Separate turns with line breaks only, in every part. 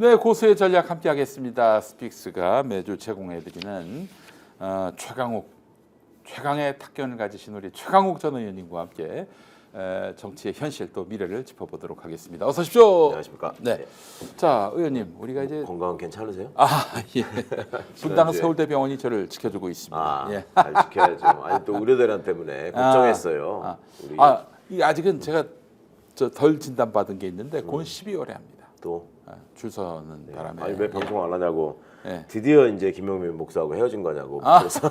네, 고수의 전략 함께하겠습니다. 스픽스가 매주 제공해드리는 최강의 탁견을 가지신 우리 최강욱 전 의원님과 함께 정치의 현실 또 미래를 짚어보도록 하겠습니다. 어서 오십시오.
안녕하십니까.
네. 자, 의원님, 우리가 이제
건강 괜찮으세요?
예. 분당 서울대병원이 저를 지켜주고 있습니다. 예.
잘 지켜야죠. 아니 또 의료대란 때문에 걱정했어요.
아직은 제가 덜 진단 받은 게 있는데 그건 12월에 합니다.
또
줄 서는 바람에.
아니 왜 방송 안 하냐고.
예.
드디어 이제 김용민 목사하고 헤어진 거냐고. 그래서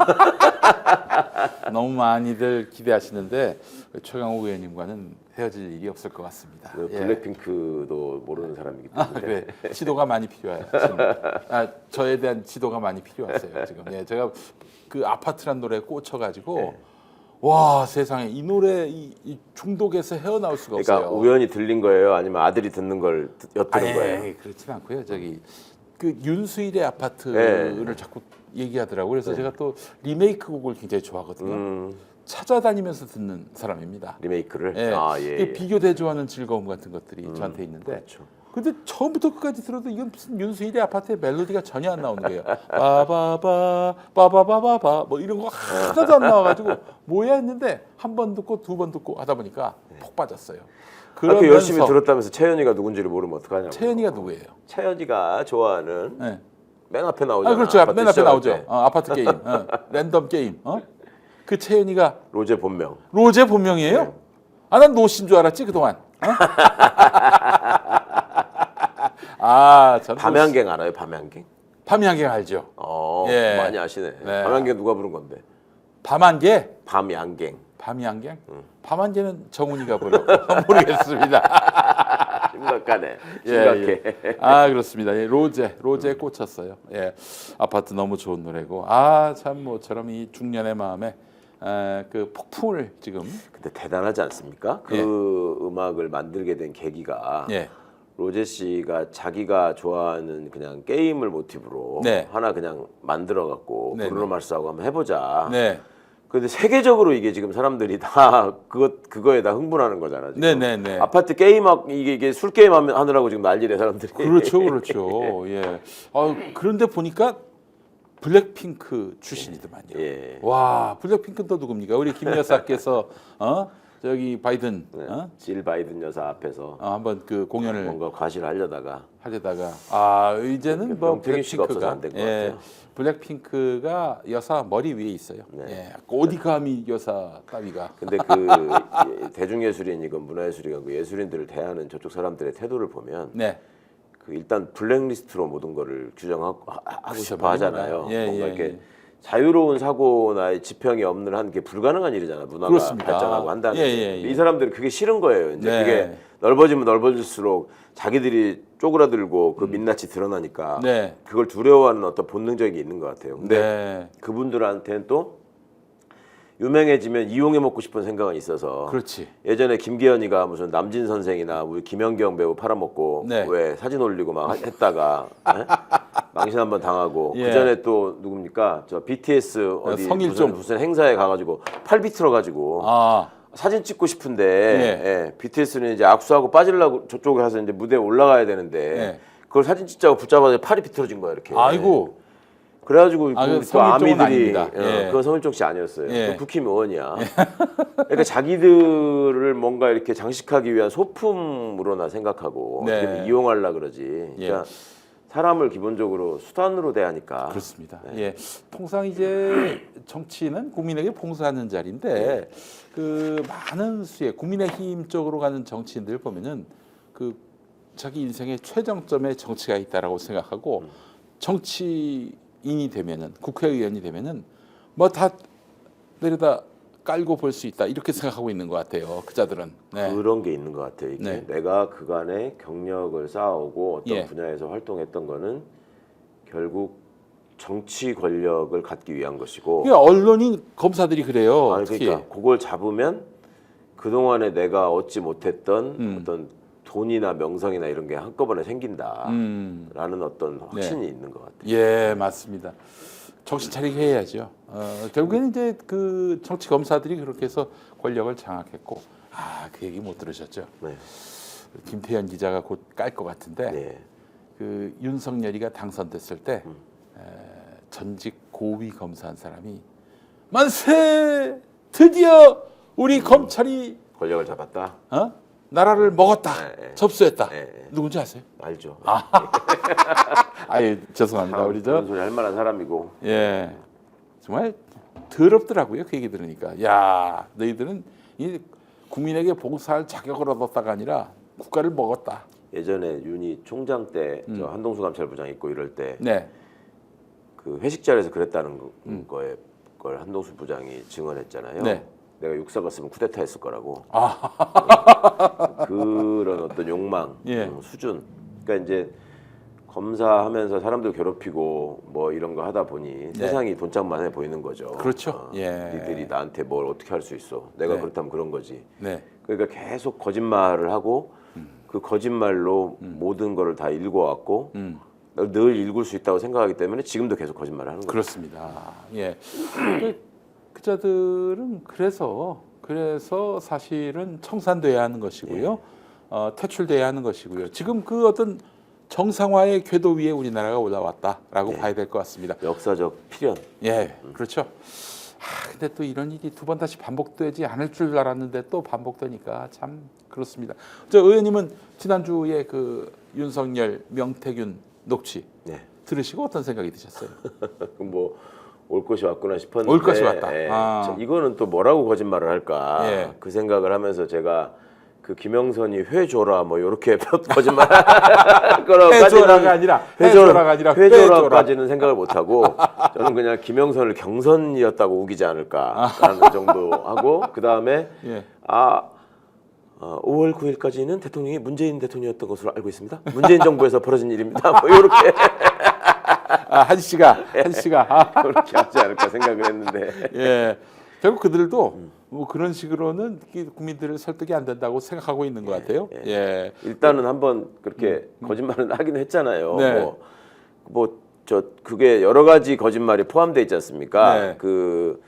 너무 많이들 기대하시는데 최강욱 의원님과는 헤어질 일이 없을 것 같습니다. 예.
블랙핑크도 모르는 사람이기 때문에.
그래. 지도가 많이 필요해요. 저에 대한 지도가 많이 필요하세요. 지금. 예, 제가 그 아파트란 노래에 꽂혀가지고 와 세상에 이 노래 이 중독에서 헤어나올 수가
그러니까
없어요.
우연히 들린 거예요? 아니면 아들이 듣는 걸 엿들은 거예요?
그렇진 않고요. 저기 그 윤수일의 아파트를 자꾸 얘기하더라고요. 그래서 제가 또 리메이크 곡을 굉장히 좋아하거든요. 찾아다니면서 듣는 사람입니다.
리메이크를?
예. 비교 대조하는 즐거움 같은 것들이 저한테 있는데
그렇죠.
근데 처음부터 끝까지 들어도 이건 무슨 윤수일의 아파트의 멜로디가 전혀 안 나오는 거예요. 빠바바 빠바바바바 뭐 이런 거 하나도 안 나와가지고 뭐야 했는데 한 번 듣고 두 번 듣고 하다 보니까 폭 빠졌어요.
그렇게 열심히 들었다면서 채연이가 누군지를 모르면 어떡하냐고.
채연이가 누구예요?
채연이가 좋아하는
네.
맨 앞에 나오잖아.
그렇죠. 맨 앞에 나오죠.
때.
아파트 게임, 랜덤 게임. 그 채연이가
로제 본명.
로제 본명이에요?
네.
난 노신 줄 알았지 그동안.
밤양갱 알아요? 밤양갱?
밤양갱 알죠. 예.
많이 아시네.
네.
밤양갱 누가 부른 건데?
밤안개?
밤양갱.
밤양갱? 밤안개는 정훈이가 부르고 모르겠습니다.
심각하네. 심각해.
그렇습니다. 로제에 꽂혔어요. 예, 아파트 너무 좋은 노래고 참 모처럼 이 중년의 마음에 그 폭풍을 지금.
근데 대단하지 않습니까? 그 음악을 만들게 된 계기가 로제 씨가 자기가 좋아하는 그냥 게임을 모티브로 하나 그냥 만들어 갖고 브루노 마스하고 한번 해보자. 근데 세계적으로 이게 지금 사람들이 다 그거에 다 흥분하는 거잖아. 지금. 아파트 게임 이게 술 게임 하느라고 지금 난리래 사람들이.
그렇죠. 예. 그런데 보니까 블랙핑크 출신이더만요. 와, 블랙핑크는 또 누굽니까? 우리 김 여사께서 저기 바이든,
질 바이든 여사 앞에서
한번 그 공연을
뭔가 과시를 하려다가
이제는 뭐
블랙핑크가 안 된 것 같아요.
블랙핑크가 여사 머리 위에 있어요. 어디 감히 여사 따위가.
근데 그 대중예술인이건 문화예술이건 그 예술인들을 대하는 저쪽 사람들의 태도를 보면 그 일단 블랙리스트로 모든 거를 규정하고 싶어 하잖아요. 뭔가 이렇게 자유로운 사고나 지평이 없는 한 게 불가능한 일이잖아. 문화가 발전하고 한다는 게. 이 사람들은 그게 싫은 거예요. 이제 그게 넓어지면 넓어질수록 자기들이 쪼그라들고 그 민낯이 드러나니까 그걸 두려워하는 어떤 본능적인 게 있는 것 같아요. 근데 그분들한테는 또 유명해지면 이용해 먹고 싶은 생각은 있어서. 예전에 김기현이가 무슨 남진 선생이나 우리 김연경 배우 팔아먹고 왜 사진 올리고 막 했다가 망신 한번 당하고 그 전에 또 누굽니까 저 BTS 어디 무슨 행사에 가가지고 팔 비틀어가지고 사진 찍고 싶은데 BTS는 이제 악수하고 빠지려고 저쪽에 가서 이제 무대에 올라가야 되는데 그걸 사진 찍자고 붙잡아서 팔이 비틀어진 거야 이렇게. 그래가지고 또 아미들이 그건 성일종 씨 아니었어요. 그 국힘 의원이야. 그러니까 자기들을 뭔가 이렇게 장식하기 위한 소품으로나 생각하고 이용하려 그러지. 그러니까 사람을 기본적으로 수단으로 대하니까.
그렇습니다. 통상 이제 정치는 국민에게 봉사하는 자리인데 그 많은 수의 국민의힘 쪽으로 가는 정치인들 보면은 그 자기 인생의 최정점에 정치가 있다라고 생각하고 정치인이 되면은 국회의원이 되면은 뭐 다 내려다 깔고 볼 수 있다 이렇게 생각하고 있는 것 같아요. 그자들은
그런 게 있는 것 같아요. 이게 내가 그간의 경력을 쌓아오고 어떤 분야에서 활동했던 거는 결국 정치 권력을 갖기 위한 것이고.
그러니까 언론인 검사들이 그래요.
그러니까 그걸 잡으면 그 동안에 내가 얻지 못했던 어떤 돈이나 명성이나 이런 게 한꺼번에 생긴다라는 어떤 확신이 있는 것 같아요.
맞습니다. 정신 차리게 해야죠. 결국에는 이제 그 정치 검사들이 그렇게 해서 권력을 장악했고, 그 얘기 못 들으셨죠? 김태현 기자가 곧 깔 것 같은데, 그 윤석열이가 당선됐을 때 전직 고위 검사한 사람이 만세! 드디어 우리 검찰이
권력을 잡았다.
나라를 먹었다. 접수했다.
네.
누군지 아세요?
알죠.
아유 죄송합니다. 우리
그런 소리 할 만한 사람이고.
예 정말 더럽더라고요. 그 얘기 들으니까 야 너희들은 이 국민에게 봉사할 자격을 얻었다가 아니라 국가를 먹었다.
예전에 윤희 총장 때 저 한동수 감찰부장 있고 이럴 때
네.
그 회식 자리에서 그랬다는 거에 걸 한동수 부장이 증언했잖아요.
네.
내가 육사갔으면 쿠데타 했을 거라고. 그런 어떤 욕망
예.
수준. 그러니까 이제 검사하면서 사람들 괴롭히고 뭐 이런 거 하다 보니 세상이 돈짝만해 보이는 거죠.
그렇죠. 예.
니들이 나한테 뭘 어떻게 할 수 있어? 내가
네.
그렇다면 그런 거지.
네.
그러니까 계속 거짓말을 하고 그 거짓말로 모든 거를 다 읽어왔고 늘 읽을 수 있다고 생각하기 때문에 지금도 계속 거짓말을 하는 거죠.
그렇습니다. 예. 그자들은 그래서 사실은 청산돼야 하는 것이고요. 퇴출돼야 하는 것이고요. 지금 그 어떤 정상화의 궤도 위에 우리나라가 올라왔다라고 봐야 될 것 같습니다.
역사적 필연.
예, 그렇죠. 근데 또 이런 일이 두 번 다시 반복되지 않을 줄 알았는데 또 반복되니까 참 그렇습니다. 저 의원님은 지난주에 그 윤석열, 명태균 녹취 들으시고 어떤 생각이 드셨어요?
뭐 올 것이 왔구나 싶었는데
올 것이 왔다.
이거는 또 뭐라고 거짓말을 할까 그 생각을 하면서 제가 그 김영선이 회조라 뭐 이렇게 거짓말
회조라가 아니라
회조라까지는 생각을 못 하고 저는 그냥 김영선을 경선이었다고 우기지 않을까라는 정도 하고 그 다음에 5월 9일까지는 대통령이 문재인 대통령이었던 것으로 알고 있습니다. 문재인 정부에서 벌어진 일입니다. 뭐 이렇게
한 씨가
그렇게 하지 않을까 생각을 했는데
예. 결국 그들도 뭐 그런 식으로는 국민들을 설득이 안 된다고 생각하고 있는 것 같아요. 예.
일단은 한번 그렇게 거짓말은 하긴 했잖아요.
네.
그게 여러 가지 거짓말이 포함되어 있지 않습니까?
네.
그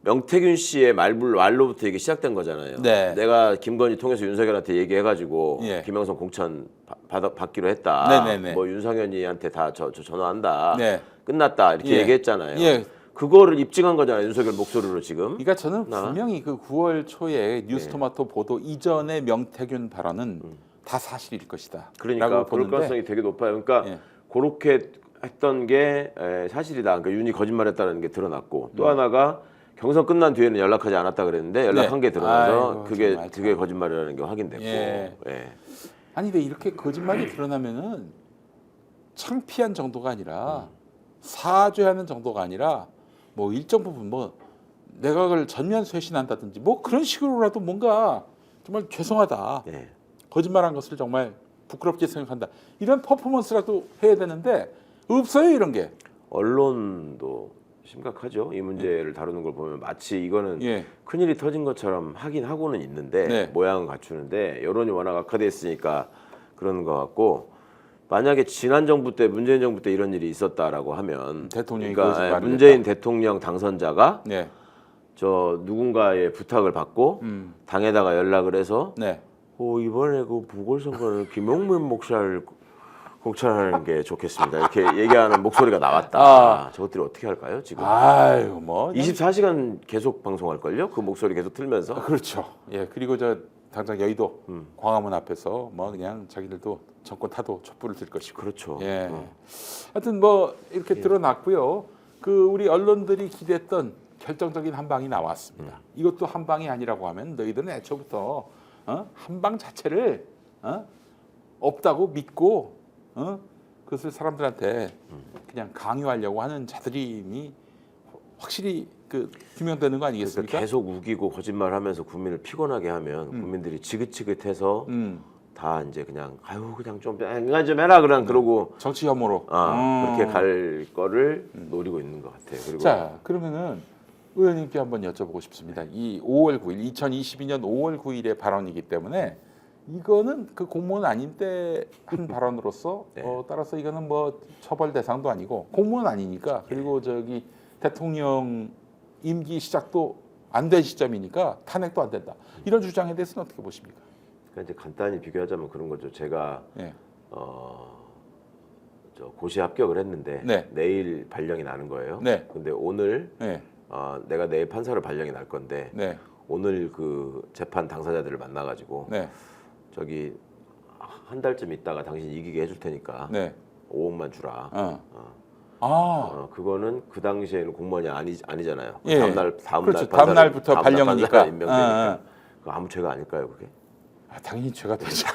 명태균 씨의 말로부터 이게 시작된 거잖아요.
네.
내가 김건희 통해서 윤석열한테 얘기해가지고 김영선 공천 받기로 했다.
네네네.
뭐 윤석열이한테 다 저 전화한다.
네.
끝났다 이렇게 얘기했잖아요.
예.
그거를 입증한 거잖아요. 윤석열 목소리로 지금.
그러니까 저는 분명히 그 9월 초에 뉴스토마토 보도 이전의 명태균 발언은 다 사실일 것이다.
그러니까 그럴 가능성이 되게 높아요. 그러니까 그렇게 했던 게 사실이다. 그러니까 윤이 거짓말했다는 게 드러났고 또 하나가 경선 끝난 뒤에는 연락하지 않았다 그랬는데 연락한 게 드러나서 그게 거짓말이라는 게 확인됐고.
아니 근데 이렇게 거짓말이 드러나면은 창피한 정도가 아니라 사죄하는 정도가 아니라 뭐 일정 부분 뭐 내각을 전면 쇄신한다든지 뭐 그런 식으로라도 뭔가 정말 죄송하다. 거짓말한 것을 정말 부끄럽게 생각한다. 이런 퍼포먼스라도 해야 되는데 없어요 이런 게.
언론도 심각하죠. 이 문제를 다루는 걸 보면 마치 이거는 큰일이 터진 것처럼 하긴 하고는 있는데 모양은 갖추는데 여론이 워낙 악화됐으니까 그러는 것 같고 만약에 지난 정부 때 문재인 정부 때 이런 일이 있었다라고 하면
대통령이
그러니까 문재인 대통령 당선자가 저 누군가의 부탁을 받고 당에다가 연락을 해서 이번에 그 보궐선거는 김용민 목사를 공천하는 게 좋겠습니다. 이렇게 얘기하는 목소리가 나왔다. 저것들이 어떻게 할까요? 지금?
아유 뭐
24시간 계속 방송할 걸요? 그 목소리 계속 틀면서.
그렇죠. 예 그리고 저 당장 여의도 광화문 앞에서 뭐 그냥 자기들도 정권 타도 촛불을 들 것이고.
그렇죠.
예. 하여튼 뭐 이렇게 드러났고요. 그 우리 언론들이 기대했던 결정적인 한 방이 나왔습니다. 이것도 한 방이 아니라고 하면 너희들은 애초부터 한 방 자체를 없다고 믿고 그것을 사람들한테 그냥 강요하려고 하는 자들이 확실히 그 규명되는 거 아니겠습니까?
그러니까 계속 우기고 거짓말하면서 국민을 피곤하게 하면 국민들이 지긋지긋해서 다 이제 그냥 그냥 좀 인간 좀 해라 그러고
정치 혐오로
그렇게 갈 거를 노리고 있는 것 같아요. 그리고
자 그러면은 의원님께 한번 여쭤보고 싶습니다. 이 5월 9일 2022년 5월 9일의 발언이기 때문에 이거는 그 공무원 아닌 때 한 발언으로서 따라서 이거는 뭐 처벌 대상도 아니고 공무원 아니니까 그리고 저기 대통령 임기 시작도 안 된 시점이니까 탄핵도 안 된다. 이런 주장에 대해서는 어떻게 보십니까?
그러니까 이제 간단히 비교하자면 그런 거죠. 제가 고시 합격을 했는데
네.
내일 발령이 나는 거예요.
네.
근데 오늘
네.
내가 내일 판사로 발령이 날 건데
네.
오늘 그 재판 당사자들을 만나가지고
네.
저기 한 달쯤 있다가 당신 이기게 해줄 테니까
네.
5억만 주라. 그거는 그 당시에는 공무원이 아니잖아요.
예.
다음
다음 날부터 발령이니까.
임명되니까. 그 아무 죄가 아닐까요, 그게?
당연히 죄가 되죠.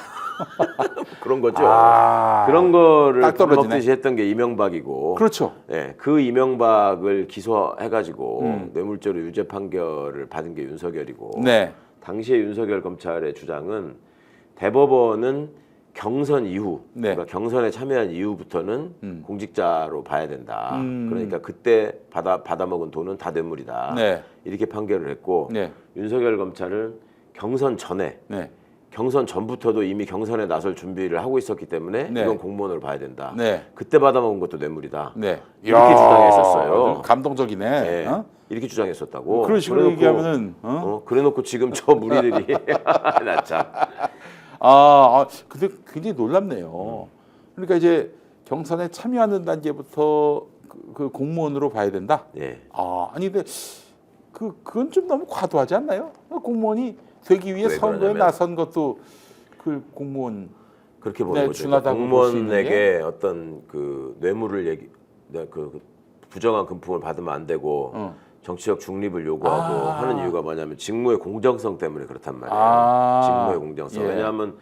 그런 거죠.
아,
그런 거를
딱 떨어지네.
먹듯이 했던 게 이명박이고.
그렇죠.
예, 그 이명박을 기소해가지고 뇌물죄로 유죄 판결을 받은 게 윤석열이고.
네.
당시에 윤석열 검찰의 주장은 대법원은 경선 이후,
네.
그러니까 경선에 참여한 이후부터는 공직자로 봐야 된다. 그러니까 그때 받아먹은 돈은 다 뇌물이다.
네.
이렇게 판결을 했고
네.
윤석열 검찰은 경선 전에
네.
경선 전부터도 이미 경선에 나설 준비를 하고 있었기 때문에
네.
이건 공무원으로 봐야 된다.
네.
그때 받아먹은 것도 뇌물이다.
네.
이렇게 주장했었어요.
감동적이네.
네. 이렇게 주장했었다고.
그런 식으로
그래놓고,
얘기하면은
그래놓고 지금 저 무리들이 나 참.
근데 굉장히 놀랍네요. 그러니까 이제 경선에 참여하는 단계부터 그 공무원으로 봐야 된다.
예.
아니 근데 그건 좀 너무 과도하지 않나요? 공무원이 되기 위해 선거에
그러냐면,
나선 것도 그 공무원
그렇게 보는 거죠.
준하다고 볼 수 있는 게?
공무원에게 어떤 그 뇌물을 그 부정한 금품을 받으면 안 되고 정치적 중립을 요구하고 하는 이유가 뭐냐면 직무의 공정성 때문에 그렇단 말이에요. 직무의 공정성.
예.
왜냐하면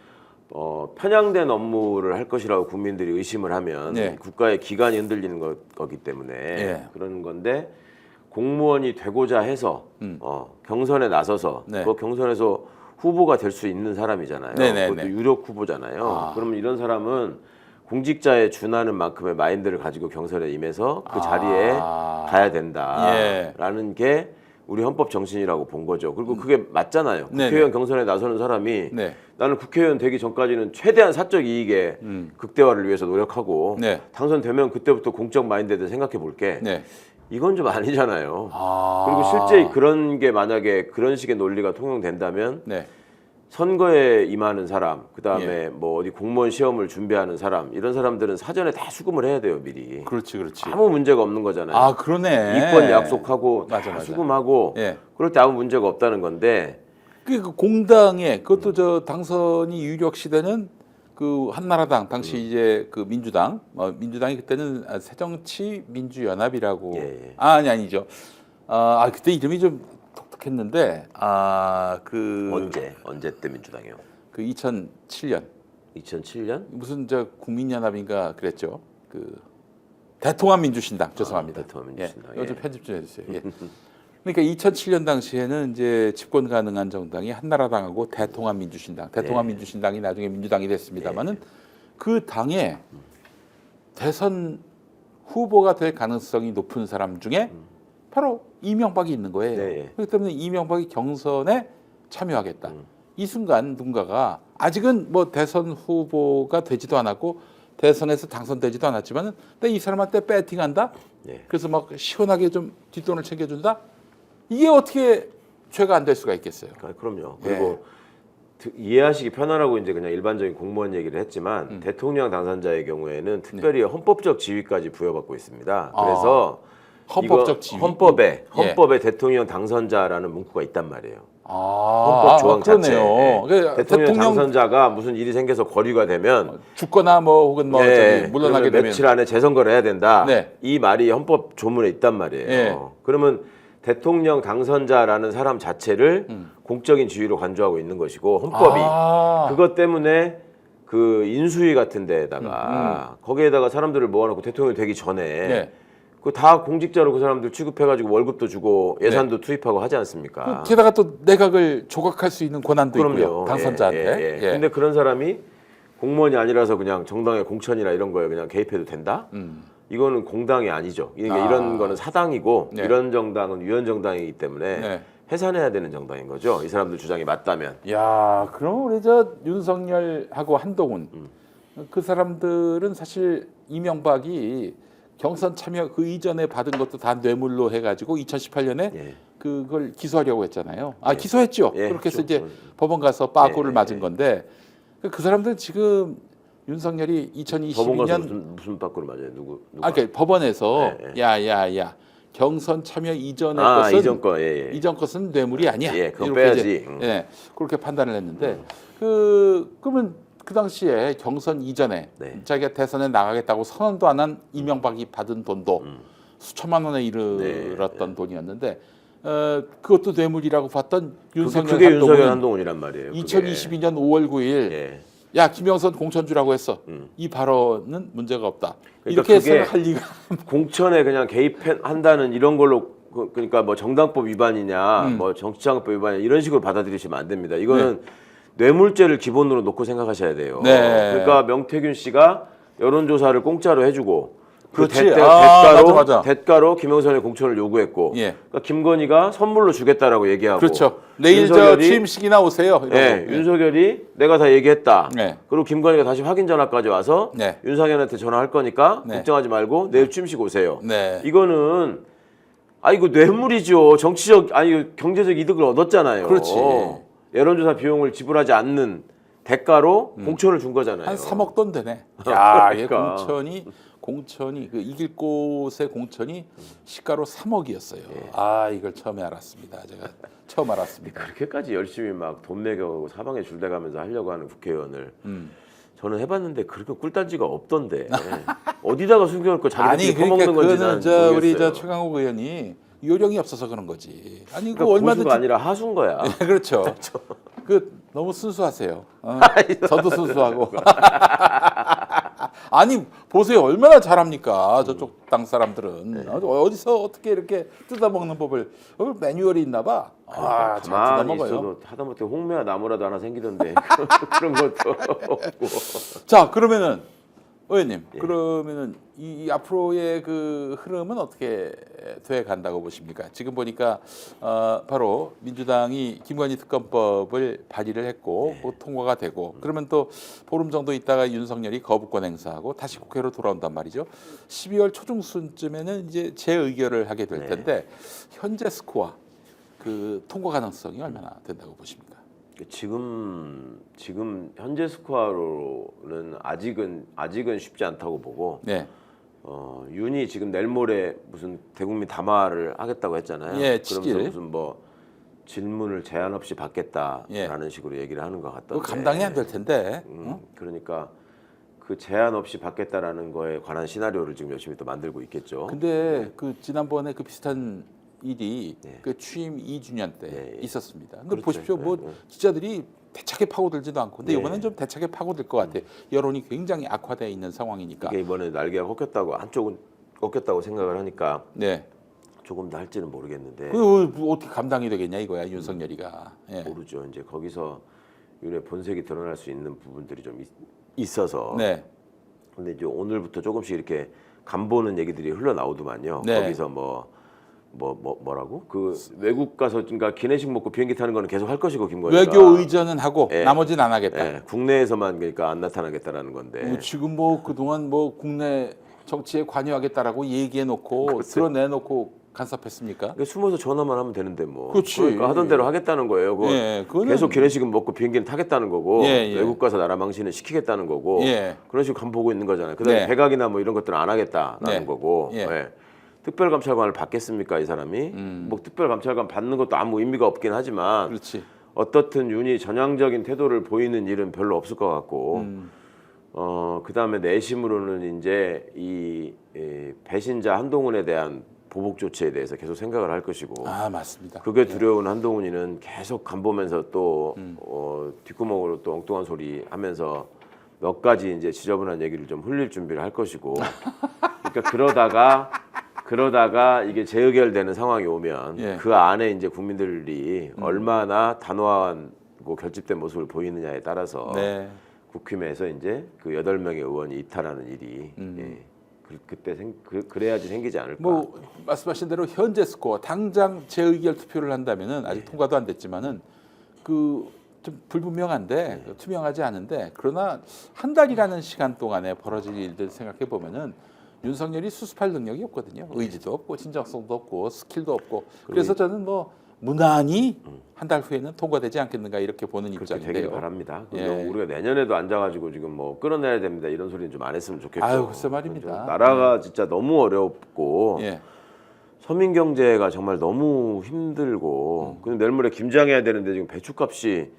편향된 업무를 할 것이라고 국민들이 의심을 하면
예.
국가의 기관이 흔들리는 거기 때문에
예.
그런 건데 공무원이 되고자 해서 경선에 나서서
네.
그 경선에서 후보가 될 수 있는 사람이잖아요.
네네네.
그것도 유력 후보잖아요. 그러면 이런 사람은 공직자에 준하는 만큼의 마인드를 가지고 경선에 임해서 그 자리에 가야 된다라는 게 우리 헌법 정신이라고 본 거죠. 그리고 그게 맞잖아요.
네네.
국회의원 경선에 나서는 사람이
네.
나는 국회의원 되기 전까지는 최대한 사적 이익의 극대화를 위해서 노력하고
네.
당선되면 그때부터 공적 마인드에 대해 생각해 볼게.
네.
이건 좀 아니잖아요. 그리고 실제 그런 게 만약에 그런 식의 논리가 통용된다면
네.
선거에 임하는 사람, 그다음에
예.
뭐 어디 공무원 시험을 준비하는 사람, 이런 사람들은 사전에 다 수금을 해야 돼요, 미리.
그렇지.
아무 문제가 없는 거잖아요.
그러네.
이권 약속하고
맞아.
다 수금하고
예.
그럴 때 아무 문제가 없다는 건데.
그 공당에 그것도 저 당선이 유력 시대는 그 한나라당 당시 이제 그 민주당이 그때는 새정치민주연합이라고
예.
아니죠. 그때 이름이 좀 독특했는데
언제 때 민주당이요?
그 2007년
2007년?
무슨 저 국민연합인가 그랬죠. 그 대통합민주신당 죄송합니다.
대통합민주신당.
이거 좀 편집 좀 해주세요. 예. 그러니까 2007년 당시에는 이제 집권 가능한 정당이 한나라당하고 대통합민주신당, 대통합민주신당이 나중에 민주당이 됐습니다만은 그 당에 대선 후보가 될 가능성이 높은 사람 중에 바로 이명박이 있는 거예요.
네.
그렇기 때문에 이명박이 경선에 참여하겠다. 이 순간 누군가가 아직은 뭐 대선 후보가 되지도 않았고 대선에서 당선되지도 않았지만은 근데 이 사람한테 배팅한다.
네.
그래서 막 시원하게 좀 뒷돈을 챙겨준다. 이게 어떻게 죄가 안 될 수가 있겠어요?
그럼요. 그리고 이해하시기 편하라고 이제 그냥 일반적인 공무원 얘기를 했지만 대통령 당선자의 경우에는 특별히 헌법적 지위까지 부여받고 있습니다. 그래서
헌법적 지위.
헌법에 대통령 당선자라는 문구가 있단 말이에요. 헌법 조항
그러네요.
자체에 대통령 당선자가 무슨 일이 생겨서 거류가 되면
죽거나 뭐 혹은 뭐 저기 물러나게 되면
며칠 안에 재선거를 해야 된다.
네.
이 말이 헌법 조문에 있단 말이에요.
네.
그러면 대통령 당선자라는 사람 자체를 공적인 지위로 간주하고 있는 것이고 헌법이 그것 때문에 그 인수위 같은 데에다가 거기에다가 사람들을 모아놓고 대통령이 되기 전에 그 다 공직자로 그 사람들 취급해가지고 월급도 주고 예산도 투입하고 하지 않습니까?
게다가 또 내각을 조각할 수 있는 권한도
그럼요.
있고요. 당선자한테.
근데 그런 사람이 공무원이 아니라서 그냥 정당의 공천이나 이런 거에 그냥 개입해도 된다? 이거는 공당이 아니죠. 그러니까 이런 거는 사당이고 이런 정당은 위원정당이기 때문에 해산해야 되는 정당인 거죠. 이 사람들 주장이 맞다면.
야, 그럼 우리 저 윤석열하고 한동훈 그 사람들은 사실 이명박이 경선 참여 그 이전에 받은 것도 다 뇌물로 해가지고 2018년에 그걸 기소하려고 했잖아요. 기소했죠. 그렇게 해서 이제 법원 가서 빠꾸를 맞은 건데 그 사람들은 지금 윤석열이
법원 가서
2022년
무슨 밖으로 맞아요? 누가?
그러니까 법원에서
네.
야야야 경선 참여 이전의 것은 이전 것은 뇌물이 아니야.
그건
이렇게
빼야지.
이제, 그렇게 판단을 했는데 그러면 그 당시에 경선 이전에 자기가 대선에 나가겠다고 선언도 안 한 이명박이 받은 돈도 수천만 원에 이르렀던 돈이었는데 그것도 뇌물이라고 봤던
그게 윤석열 한동훈이란 말이에요.
2022년 5월 9일 야 김영선 공천 주라고 했어. 이 발언은 문제가 없다.
그러니까
이렇게 생각할 리가
공천에 그냥 개입한다는 이런 걸로 그러니까 뭐 정당법 위반이냐 뭐 정치자금법 위반이냐 이런 식으로 받아들이시면 안 됩니다. 이거는 뇌물죄를 기본으로 놓고 생각하셔야 돼요. 그러니까 명태균 씨가 여론조사를 공짜로 해주고 그 대가로 김영선의 공천을 요구했고 그러니까 김건희가 선물로 주겠다라고 얘기하고
그렇죠. 내일 저 취임식이나 오세요.
윤석열이 내가 다 얘기했다. 그리고 김건희가 다시 확인 전화까지 와서 윤석열한테 전화할 거니까 걱정하지 말고 내일 취임식 오세요. 이거는 이거 뇌물이죠. 정치적 경제적 이득을 얻었잖아요.
그렇지.
여론조사 비용을 지불하지 않는 대가로 공천을 준 거잖아요.
한 3억 돈 되네. 야,
그러니까.
공천이 그 이길 곳의 공천이 시가로 3억이었어요. 이걸 처음에 알았습니다. 제가 처음 알았습니다.
그렇게까지 열심히 막 돈 매겨가고 사방에 줄대 가면서 하려고 하는 국회의원을 저는 해봤는데 그렇게 꿀단지가 없던데 어디다가 숨겨놓고 자기들끼리 퍼먹는 건지 나는 모르겠어요.
우리 최강욱 의원이 요령이 없어서 그런 거지. 아니
그러니까
그 얼마든지
고수가 아니라 하수인 거야.
그렇죠. 너무 순수하세요. 저도 순수하고. 아니 보세요 얼마나 잘합니까 저쪽 땅 사람들은 어디서 어떻게 이렇게 뜯어먹는 법을 매뉴얼이 있나봐. 잘 뜯어먹어요.
하다못해 홍매와 나무라도 하나 생기던데 그런 것도 없고.
자 그러면은 의원님 그러면은 이 앞으로의 그 흐름은 어떻게 돼 간다고 보십니까? 지금 보니까 바로 민주당이 김건희 특검법을 발의를 했고 곧 통과가 되고 그러면 또 보름 정도 있다가 윤석열이 거부권 행사하고 다시 국회로 돌아온단 말이죠. 12월 초중순쯤에는 이제 재의결을 하게 될 텐데 현재 스코어 그 통과 가능성이 얼마나 된다고 보십니까?
지금 현재 스코어로는 아직은 쉽지 않다고 보고 윤이 지금 내일 모레 무슨 대국민 담화를 하겠다고 했잖아요. 그러면서 무슨 뭐 질문을 제한 없이 받겠다라는 식으로 얘기를 하는 것 같던데.
감당이 안 될 텐데.
그러니까 그 제한 없이 받겠다라는 거에 관한 시나리오를 지금 열심히 또 만들고 있겠죠.
근데 그 지난번에 그 비슷한 일이 그 취임 2주년 때 있었습니다. 근데 보십시오, 기자들이 대차게 파고들지도 않고, 근데 이번엔 좀 대차게 파고들 것 같아요. 여론이 굉장히 악화되어 있는 상황이니까.
이번에 날개가 꺾였다고 한쪽은 꺾였다고 생각을 하니까 조금 더 할지는 모르겠는데.
그 어떻게 감당이 되겠냐 이거야 윤석열이가.
모르죠. 이제 거기서 윤의 본색이 드러날 수 있는 부분들이 좀 있어서. 근데 이제 오늘부터 조금씩 이렇게 간보는 얘기들이 흘러나오더만요. 거기서 뭐라고? 그 외국 가서 그러니까 기내식 먹고 비행기 타는 거는 계속 할 것이고 김건희가
외교 의전은 하고 나머지는 안 하겠다.
국내에서만 그러니까 안 나타나겠다라는 건데.
지금 그동안 국내 정치에 관여하겠다라고 얘기해 놓고 드러내놓고 간섭했습니까?
그러니까 숨어서 전화만 하면 되는데 뭐.
그렇지.
그러니까 하던 대로 하겠다는 거예요. 그거는 계속 기내식은 먹고 비행기는 타겠다는 거고 외국 가서 나라 망신은 시키겠다는 거고 그런 식으로 간보고 있는 거잖아요. 그다음에 백악이나 뭐 이런 것들은 안 하겠다라는 거고. 특별감찰관을 받겠습니까 이 사람이? 뭐 특별감찰관 받는 것도 아무 의미가 없긴 하지만 어떻든 윤이 전향적인 태도를 보이는 일은 별로 없을 것 같고 그다음에 내심으로는 이제 이 배신자 한동훈에 대한 보복 조치에 대해서 계속 생각을 할 것이고
맞습니다.
그게 두려운 한동훈이는 계속 간보면서 또 뒷구멍으로 또 엉뚱한 소리 하면서 몇 가지 이제 지저분한 얘기를 좀 흘릴 준비를 할 것이고 그러니까 그러다가 이게 재의결되는 상황이 오면 그 안에 이제 국민들이 얼마나 단호하고 결집된 모습을 보이느냐에 따라서 국힘에서 이제 그 8명의 의원이 이탈하는 일이 그때 그래야지 생기지 않을까.
말씀하신 대로 현재 스코어 당장 재의결 투표를 한다면은 아직 통과도 안 됐지만은 좀 불분명한데 투명하지 않은데 그러나 한 달이라는 시간 동안에 벌어질 일들 생각해 보면은. 윤석열이 수습할 능력이 없거든요. 의지도 없고 진정성도 없고 스킬도 없고. 그래서 저는 무난히 한 달 후에는 통과되지 않겠는가 이렇게 보는
그렇게
입장인데요.
되길 바랍니다.
예.
우리가 내년에도 앉아가지고 지금 뭐 끌어내야 됩니다 이런 소리는 좀 안 했으면 좋겠고.
아유, 글쎄 말입니다.
나라가 진짜 너무 어렵고
예.
서민 경제가 정말 너무 힘들고 근데 내일 모레 김장해야 되는데 지금 배추값이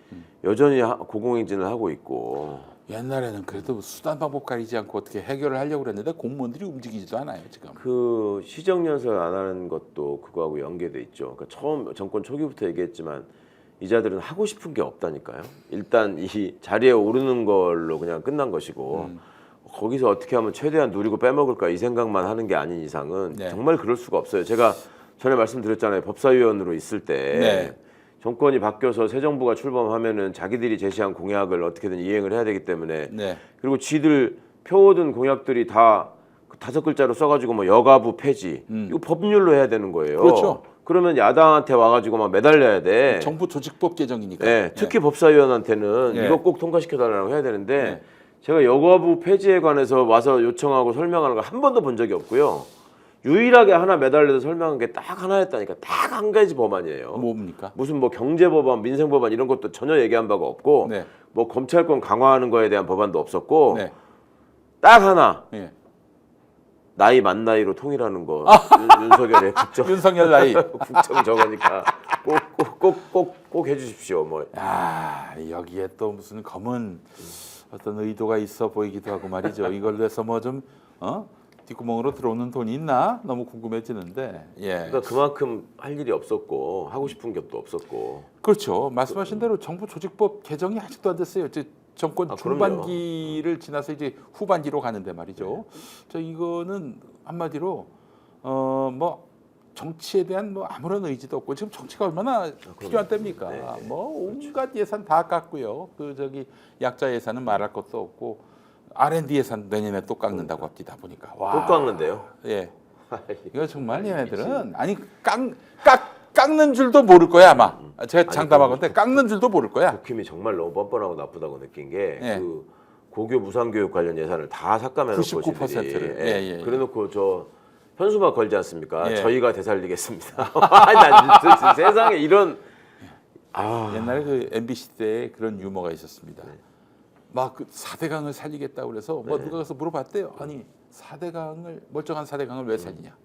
여전히 고공행진을 하고 있고.
옛날에는 그래도 수단 방법 가리지 않고 어떻게 해결을 하려고 그랬는데 공무원들이 움직이지도 않아요 지금.
그 시정연설 안 하는 것도 그거하고 연계돼 있죠. 그러니까 처음 정권 초기부터 얘기했지만 이자들은 하고 싶은 게 없다니까요. 일단 이 자리에 오르는 걸로 그냥 끝난 것이고 거기서 어떻게 하면 최대한 누리고 빼먹을까 이 생각만 하는 게 아닌 이상은
네.
정말 그럴 수가 없어요. 제가 전에 말씀드렸잖아요. 법사위원으로 있을 때
네.
정권이 바뀌어서 새 정부가 출범하면은 자기들이 제시한 공약을 어떻게든 이행을 해야 되기 때문에
네.
그리고 지들 펴오던 공약들이 다 5글자로 써가지고 뭐 여가부 폐지 이거 법률로 해야 되는 거예요.
그렇죠.
그러면 야당한테 와가지고 막 매달려야 돼.
정부 조직법 개정이니까.
네, 특히 법사위원한테는
네.
이거 꼭 통과시켜달라고 해야 되는데
네.
제가 여가부 폐지에 관해서 와서 요청하고 설명하는 거 한 번도 본 적이 없고요. 유일하게 하나 매달려서 설명한 게 딱 하나였다니까. 딱 한 가지 법안이에요.
뭡니까?
무슨 뭐 경제법안, 민생법안 이런 것도 전혀 얘기한 바가 없고
네.
뭐 검찰권 강화하는 거에 대한 법안도 없었고
네.
딱 하나
예.
나이 만 나이로 통일하는 거 윤석열의 국정
윤석열 나이.
국정 저거니까 꼭 해주십시오. 뭐.
아, 여기에 또 무슨 검은 어떤 의도가 있어 보이기도 하고 말이죠. 이걸로 해서 뭐 좀 뒷구멍으로 들어오는 돈이 있나 너무 궁금해지는데. 예.
그러니까 그만큼 할 일이 없었고 하고 싶은 게 또 없었고.
그렇죠. 말씀하신 대로 정부 조직법 개정이 아직도 안 됐어요. 이제 정권 중반기를 지나서 이제 후반기로 가는데 말이죠. 저 이거는 한마디로 뭐 정치에 대한 뭐 아무런 의지도 없고 지금 정치가 얼마나 필요한 때입니까?
네.
뭐 온갖 예산 다 깎고요. 그 저기 약자 예산은 말할 것도 없고 R&D 예산 내년에 또 깎는다고 합니다. 보니까
또 깎는데요?
예. 이거 정말 얘네들은 아니 깎는 줄도 모를 거야 아마. 제가 장담하건데 깎는 줄도 모를 거야.
국힘이 정말 너무 뻔뻔하고 나쁘다고 느낀 게
예.
그 고교 무상교육 관련 예산을 다 삭감해놓고
99%를. 예.
그래놓고 저 현수막 걸지 않습니까?
예.
저희가 되살리겠습니다. 난 진짜 세상에 이런
옛날에 그 MBC 때에 그런 유머가 있었습니다. 막 그 4대강을 살리겠다고 그래서 뭐 누가 가서 물어봤대요. 아니 4대강을 멀쩡한 4대강을 왜 살리냐?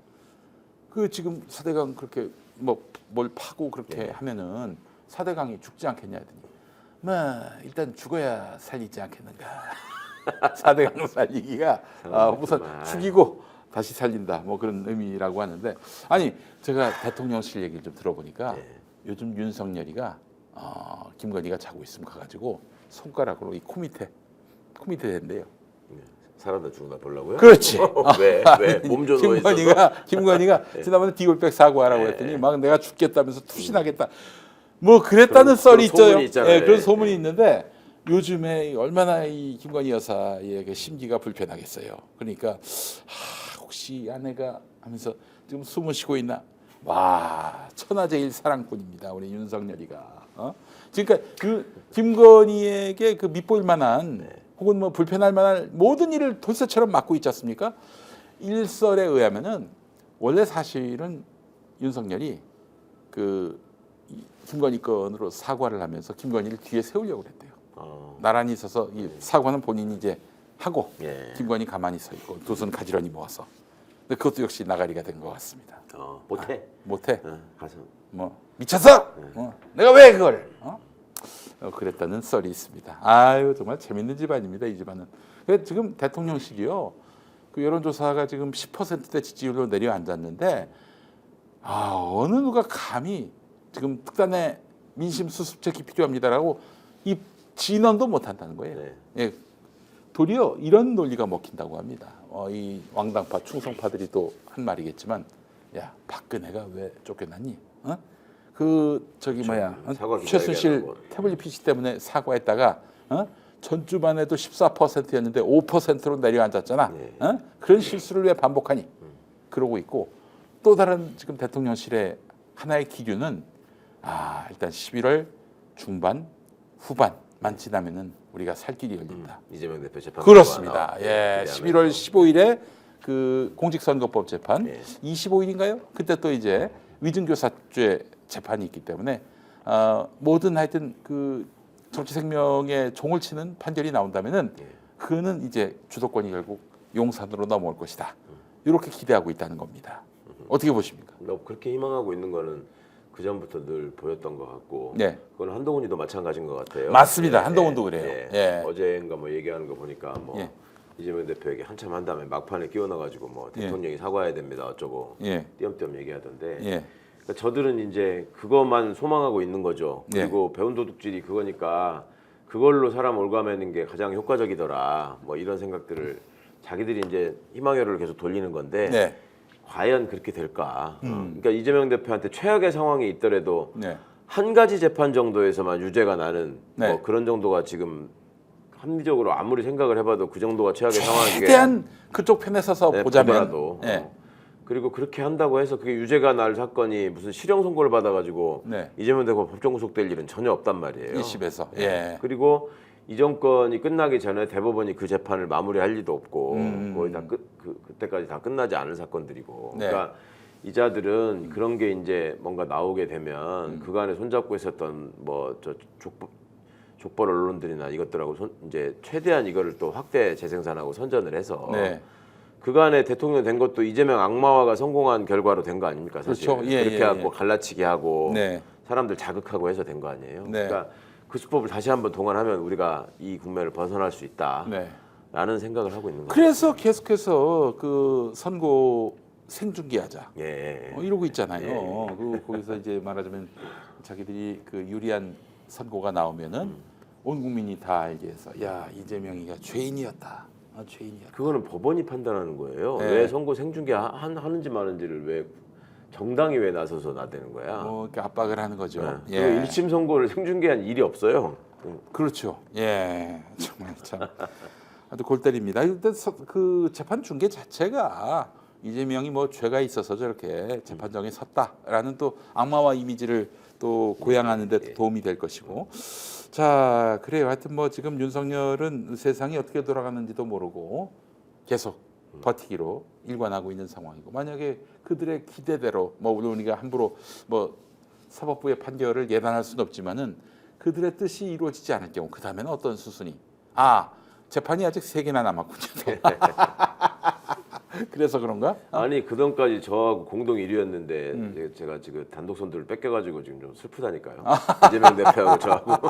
그 지금 4대강 그렇게 뭐 뭘 파고 그렇게 하면은 4대강이 죽지 않겠냐 하더니 뭐 일단 죽어야 살리지 않겠는가. 4대강 살리기가 우선 죽이고 다시 살린다 뭐 그런 의미라고 하는데 아니 제가 대통령실 얘기를 좀 들어보니까 요즘 윤석열이가 김건희가 자고 있으면 가가지고 손가락으로 이 코 밑에 댄대요.
살아나 죽나 보려고요?
그렇지.
왜? 몸 좀 누워 있어서?
김건희가 지난번에 디올백 사고하라고 했더니 막 내가 죽겠다면서 투신하겠다. 뭐 그랬다는 썰이 있어요. 예, 그런 소문이 있는데 요즘에 얼마나 이 김건희 여사의 그 심기가 불편하겠어요. 그러니까 혹시 아내가 하면서 지금 숨을 쉬고 있나? 와 천하제일 사랑꾼입니다. 우리 윤석열이가. 그러니까 그 김건희에게 그 밑보일 만한 혹은 뭐 불편할 만한 모든 일을 돌쇠처럼 맡고 있지 않습니까? 일설에 의하면은 원래 사실은 윤석열이 그 김건희 건으로 사과를 하면서 김건희를 뒤에 세우려고 그랬대요. 나란히 있어서 이 사과는 본인이 이제 하고 김건희 가만히 서 있고 두 손 가지런히 모아서. 근데 그것도 역시 나가리가 된 것 같습니다.
못해.
못해.
가서
뭐 미쳤어? 내가 왜 그걸? 그랬다는 썰이 있습니다. 아유 정말 재밌는 집안입니다. 이 집안은. 지금 대통령실이요. 그 여론조사가 지금 10%대 지지율로 내려앉았는데 어느 누가 감히 지금 특단의 민심 수습책이 필요합니다라고 이 진언도 못한다는 거예요. 예, 도리어 이런 논리가 먹힌다고 합니다. 이 왕당파 충성파들이 또 한 말이겠지만 야 박근혜가 왜 쫓겨났니? 그 저기 최순실 태블릿 PC 때문에 사과했다가 전주만 해도 14%였는데 5%로 내려앉았잖아. 그런 실수를 왜 반복하니? 그러고 있고 또 다른 지금 대통령실의 하나의 기류는 일단 11월 중반 후반만 지나면은 우리가 살 길이 열린다.
이재명 대표 재판
그렇습니다. 예, 11월 15일에 그 공직선거법 재판 25일인가요? 그때 또 이제 위증교사죄 재판이 있기 때문에 모든 하여튼 그 정치 생명에 종을 치는 판결이 나온다면은 그거는 이제 주도권이 결국 용산으로 넘어올 것이다. 이렇게 기대하고 있다는 겁니다. 어떻게 보십니까?
그렇게 희망하고 있는 거는 그 전부터 늘 보였던 것 같고,
네.
그건 한동훈이도 마찬가지인 것 같아요.
맞습니다.
예,
한동훈도 그래요.
예.
예.
어제인가 뭐 얘기하는 거 보니까 뭐
예.
이재명 대표에게 한참 한 다음에 막판에 끼워넣어가지고 뭐 대통령이 사과해야 됩니다 어쩌고
예.
띄엄띄엄 얘기하던데.
예.
그러니까 저들은 이제 그것만 소망하고 있는 거죠.
예.
그리고 배운 도둑질이 그거니까 그걸로 사람 올가매는 게 가장 효과적이더라. 뭐 이런 생각들을 자기들이 이제 희망회로를 계속 돌리는 건데.
네.
과연 그렇게 될까? 그러니까 이재명 대표한테 최악의 상황이 있더라도
네.
한 가지 재판 정도에서만 유죄가 나는
네.
뭐 그런 정도가 지금 합리적으로 아무리 생각을 해봐도 그 정도가 최악의 상황이게
최대한 그쪽 편에 서서 보자면
보더라도.
네.
그리고 그렇게 한다고 해서 그게 유죄가 날 사건이 무슨 실형 선고를 받아가지고
네.
이재명 대표가 법정 구속될 일은 전혀 없단 말이에요.
1심에서. 예.
그리고 이 정권이 끝나기 전에 대법원이 그 재판을 마무리할 리도 없고 거의 다 그때까지 다 끝나지 않을 사건들이고.
네.
그러니까 이자들은 그런 게 이제 뭔가 나오게 되면 그간에 손잡고 있었던 뭐 저 족벌 언론들이나 이것들하고 이제 최대한 이거를 또 확대 재생산하고 선전을 해서
네.
그간에 대통령 된 것도 이재명 악마화가 성공한 결과로 된 거 아닙니까 사실.
그렇죠. 예,
그렇게
예,
하고
예.
갈라치기 하고
네.
사람들 자극하고 해서 된 거 아니에요.
네.
그러니까 그 수법을 다시 한번 동원하면 우리가 이 국면을 벗어날 수 있다.
네.
라는 생각을 하고 있는 거예요.
그래서 계속해서 그 선거 생중계하자.
예.
이러고 있잖아요. 그 거기서 이제 말하자면 자기들이 그 유리한 선고가 나오면은 온 국민이 다 알게 해서 야 이재명이가 죄인이었다. 죄인이었다.
그거는 법원이 판단하는 거예요.
네.
왜 선거 생중계 하는지 마는지를 왜 정당이 왜 나서서 나대는 거야.
이렇게 압박을 하는 거죠.
네. 그리고 1심 선고를 생중계한 일이 없어요.
그렇죠. 예, 정말 참 아주 골 때립니다. 근데 그 재판 중계 자체가 이재명이 뭐 죄가 있어서 저렇게 재판정에 섰다라는 또 악마화 이미지를 또 고양하는 데 도움이 될 것이고. 자, 그래요. 하여튼 뭐 지금 윤석열은 세상이 어떻게 돌아가는지도 모르고 계속 버티기로 일관하고 있는 상황이고, 만약에 그들의 기대대로 뭐 물론 우리가 함부로 뭐 사법부의 판결을 예단할 수는 없지만은 그들의 뜻이 이루어지지 않을 경우 그 다음에는 어떤 수순이 재판이 아직 3개나 남았군요. 그래서 그런가?
아니 그동까지 저하고 공동 1위였는데 제가 지금 단독 선두를 뺏겨가지고 지금 좀 슬프다니까요. 이재명 대표하고 저하고.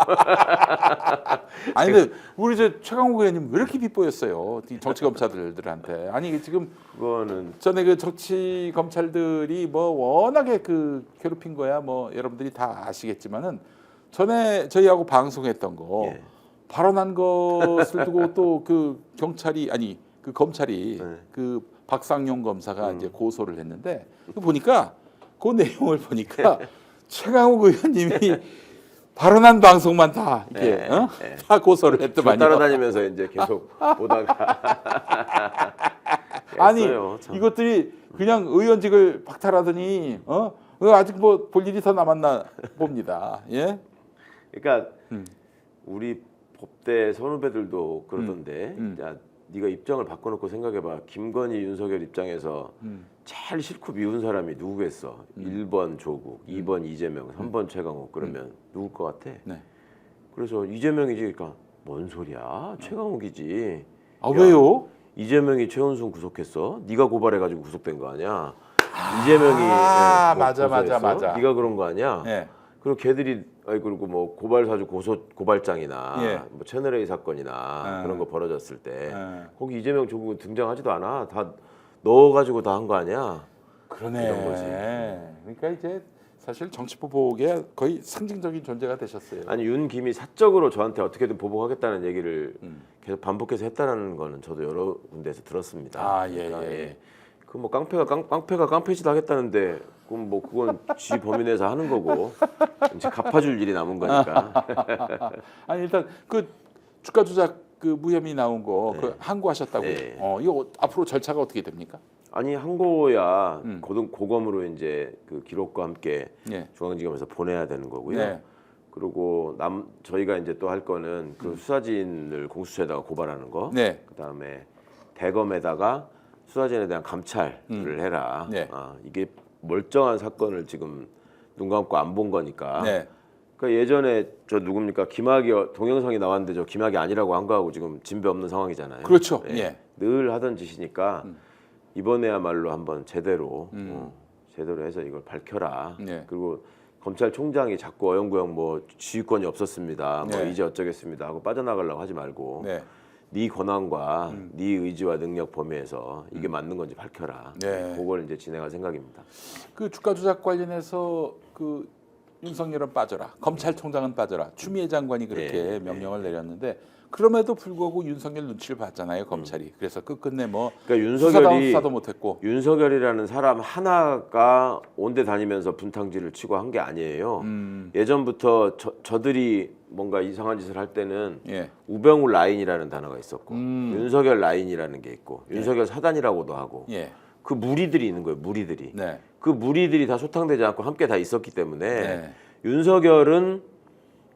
아니 근데 우리 저 최강욱 의원님 왜 이렇게 빗보였어요? 정치 검사들한테. 아니 지금
그거는
전에 그 정치 검찰들이 뭐 워낙에 그 괴롭힌 거야. 뭐 여러분들이 다 아시겠지만은 전에 저희하고 방송했던 거
예.
발언한 것을 두고 또 그 경찰이 아니 그 검찰이
네.
그 박상용 검사가 이제 고소를 했는데 보니까 그 내용을 보니까 최강욱 의원님이 발언한 방송만 다 이렇게 다 고소를
저
했더만요.
따라다니면서 이제 계속 보다가
아니
했어요, 참.
이것들이 그냥 의원직을 박탈하더니 아직 뭐 볼 일이 더 남았나 봅니다. 예.
그러니까 우리 법대 선후배들도 그러던데 야, 네가 입장을 바꿔놓고 생각해봐. 김건희, 윤석열 입장에서 제일 싫고 미운 사람이 누구겠어? 1번 조국, 2번 이재명, 3번 최강욱. 그러면 누굴 것 같아?
네.
그래서 이재명이지. 그러니까 뭔 소리야? 최강욱이지.
아 왜요?
이재명이 최은순 구속했어? 네가 고발해가지고 구속된 거 아니야? 이재명이
맞아.
네가 그런 거 아니야?
예.
그리고 걔들이 그리고 뭐 고발 사주 고발장이나
예.
뭐 채널 A 사건이나 그런 거 벌어졌을 때 거기 이재명 조국은 등장하지도 않아. 다 넣어가지고 다 한 거 아니야?
그러네.
이런 거지.
그러니까 이제 사실 정치 보복의 거의 상징적인 존재가 되셨어요.
아니 윤김이 사적으로 저한테 어떻게든 보복하겠다는 얘기를 계속 반복해서 했다라는 거는 저도 여러 군데에서 들었습니다.
예.
그 뭐 깡패가 깡패짓 하겠다는데 그럼 뭐 그건 지 범위 내에서 하는 거고 이제 갚아줄 일이 남은 거니까.
아니 일단 그 주가 조작 그 무혐의 나온 거 그 항고하셨다고요.
네.
이거 앞으로 절차가 어떻게 됩니까?
아니 항고야 고검으로 이제 그 기록과 함께
예.
중앙지검에서 보내야 되는 거고요.
네.
그리고 저희가 이제 또 할 거는 그 수사진을 공수처에다가 고발하는 거.
네.
그다음에 대검에다가 수사진에 대한 감찰을 해라.
네.
이게 멀쩡한 사건을 지금 눈 감고 안 본 거니까.
네.
그러니까 예전에 저 누굽니까 김학이 동영상이 나왔는데 저 김학이 아니라고 한 거하고 지금 진배 없는 상황이잖아요.
그렇죠.
예.
예.
늘 하던 짓이니까 이번에야말로 한번 제대로 제대로 해서 이걸 밝혀라.
네.
그리고 검찰총장이 자꾸 어영부영 뭐 지휘권이 없었습니다. 뭐
네.
이제 어쩌겠습니다 하고 빠져나가려고 하지 말고
네.
네 권한과 네 의지와 능력 범위에서 이게 맞는 건지 밝혀라.
네.
그걸 이제 진행할 생각입니다.
그 주가 조작 관련해서 그 윤석열은 빠져라, 검찰총장은 빠져라, 추미애 장관이 그렇게 명령을 내렸는데 그럼에도 불구하고 윤석열 눈치를 봤잖아요, 검찰이. 그래서 끝끝내 뭐
그러니까
수사도 못했고.
윤석열이라는 사람 하나가 온데 다니면서 분탕질을 치고 한 게 아니에요. 예전부터 저들이 뭔가 이상한 짓을 할 때는
예.
우병우 라인이라는 단어가 있었고 윤석열 라인이라는 게 있고 윤석열 사단이라고도 하고
예.
그 무리들이 있는 거예요. 무리들이.
네.
그 무리들이 다 소탕되지 않고 함께 다 있었기 때문에
네.
윤석열은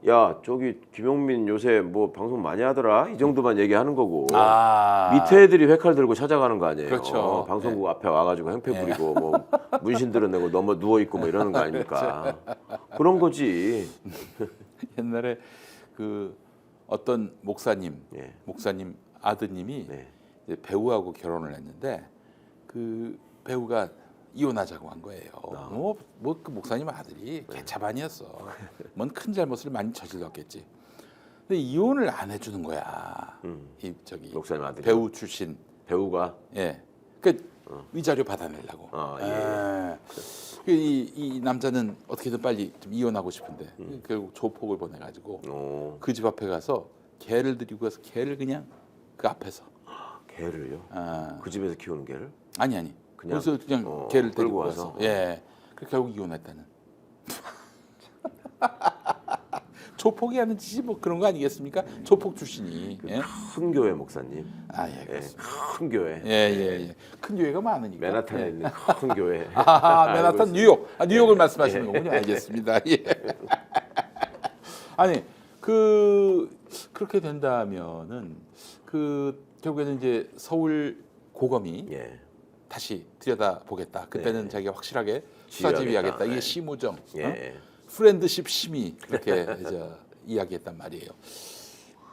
야 저기 김용민 요새 뭐 방송 많이 하더라 이 정도만 얘기하는 거고 밑에 애들이 회칼 들고 찾아가는 거 아니에요.
그렇죠.
방송국 앞에 와가지고 행패 부리고 뭐 문신 드러내고 넘어 누워 있고 뭐 이러는 거 아닙니까? 그런 거지.
옛날에 그 어떤 목사님 아드님이
네.
이제 배우하고 결혼을 했는데 그 배우가 이혼하자고 한 거예요. 뭐 그 목사님 아들이 개차반이었어. 뭔 큰 잘못을 많이 저질렀겠지. 근데 이혼을 안 해주는 거야. 이 저기
목사님 아들이
배우 출신
배우가
예. 그 위자료 받아내려고. 이 남자는 어떻게든 빨리 좀 이혼하고 싶은데 결국 조폭을 보내가지고 그 집 앞에 가서 개를 들이고 가서 개를 그냥 그 앞에서
개를요? 그 집에서 키우는 개를?
아니 그래서 그냥 개를 데리고 와서 예. 그 결국 이혼했다는. 조폭이 하는 짓이 뭐 그런 거 아니겠습니까? 조폭 출신이.
그
예?
큰 교회 목사님.
예.
큰 교회.
예. 큰 교회가 많으니까.
맨하탄에 있는 큰 교회.
맨하탄 뉴욕. 뉴욕을 말씀하시는 거군요. 알겠습니다. 예. 아니 그렇게 된다면은 그 결국에는 이제 서울 고검이 다시 들여다 보겠다. 그때는 자기가 확실하게 수사 지휘하겠다. 이게 시무정, 프렌드십 심의 그렇게 이제 이야기했단 말이에요.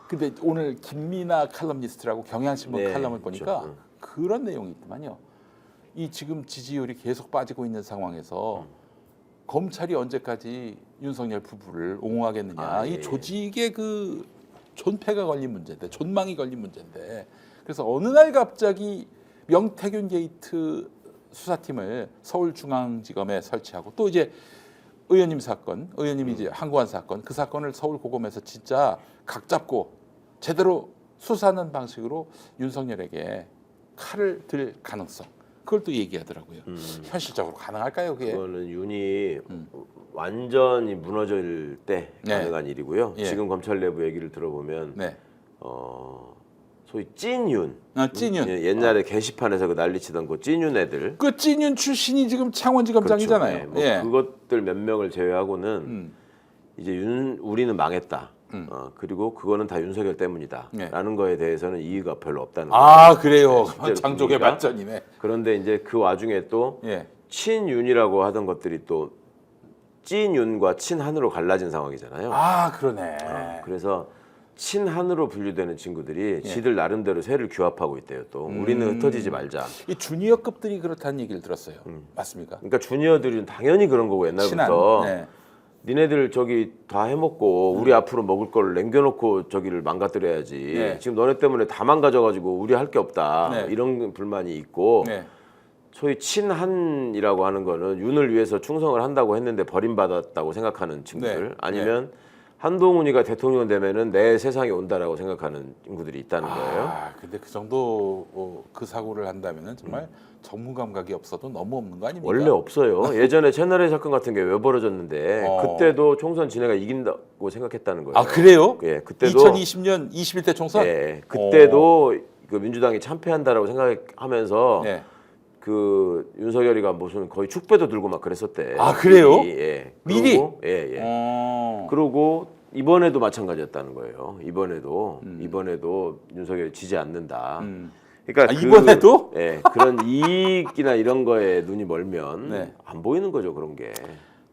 근데 오늘 김민아 칼럼니스트라고 경향신문 칼럼을 보니까
그렇죠.
그런 내용이 있더만요. 이 지금 지지율이 계속 빠지고 있는 상황에서 검찰이 언제까지 윤석열 부부를 옹호하겠느냐. 이 조직의 그 존폐가 걸린 문제인데, 존망이 걸린 문제인데. 그래서 어느 날 갑자기 명태균 게이트 수사팀을 서울중앙지검에 설치하고 또 이제 의원님 사건, 의원님이 이제 항고한 사건, 그 사건을 서울고검에서 진짜 각 잡고 제대로 수사하는 방식으로 윤석열에게 칼을 들 가능성. 그걸 또 얘기하더라고요. 현실적으로 가능할까요, 그게?
그거는 윤이 완전히 무너질 때 가능한 일이고요. 지금 검찰 내부 얘기를 들어보면 소위 찐윤,
찐윤.
옛날에 게시판에서 그 난리치던 그 찐윤 애들.
그 찐윤 출신이 지금 창원지검장이잖아요.
그렇죠. 뭐 그것들 몇 명을 제외하고는 이제 우리는 망했다. 그리고 그거는 다 윤석열 때문이다라는 거에 대해서는 이의가 별로 없다는 거예요.
그래요. 장족의 발전이네.
그런데 이제 그 와중에 또 친윤이라고 하던 것들이 또 찐윤과 친한으로 갈라진 상황이잖아요.
그러네.
그래서 친한으로 분류되는 친구들이 지들 나름대로 쇠를 규합하고 있대요. 또 우리는 흩어지지 말자.
이 주니어급들이 그렇다는 얘기를 들었어요. 맞습니까?
그러니까 주니어들은 당연히 그런 거고 옛날부터 니네들 저기 다 해먹고 우리 앞으로 먹을 걸 남겨놓고 저기를 망가뜨려야지. 지금 너네 때문에 다 망가져가지고 우리 할 게 없다. 이런 불만이 있고 소위 친한이라고 하는 거는 윤을 위해서 충성을 한다고 했는데 버림받았다고 생각하는 친구들 아니면 한동훈이가 대통령 되면은 내 세상이 온다라고 생각하는 친구들이 있다는 거예요.
근데 그 정도 그 사고를 한다면은 정말 전문 감각이 없어도 너무 없는 거 아닙니까?
원래 없어요. 예전에 채널A 사건 같은 게 왜 벌어졌는데 그때도 총선 지네가 이긴다고 생각했다는 거예요.
그래요?
예, 그때도
2020년 21대 총선?
그때도 그 민주당이 참패한다라고 생각하면서 그 윤석열이가 무슨 거의 축배도 들고 막 그랬었대.
그래요?
미리? 그리고 이번에도 마찬가지였다는 거예요. 이번에도 윤석열이 지지 않는다. 그러니까
이번에도?
그런 이익이나 이런 거에 눈이 멀면 안 보이는 거죠, 그런 게.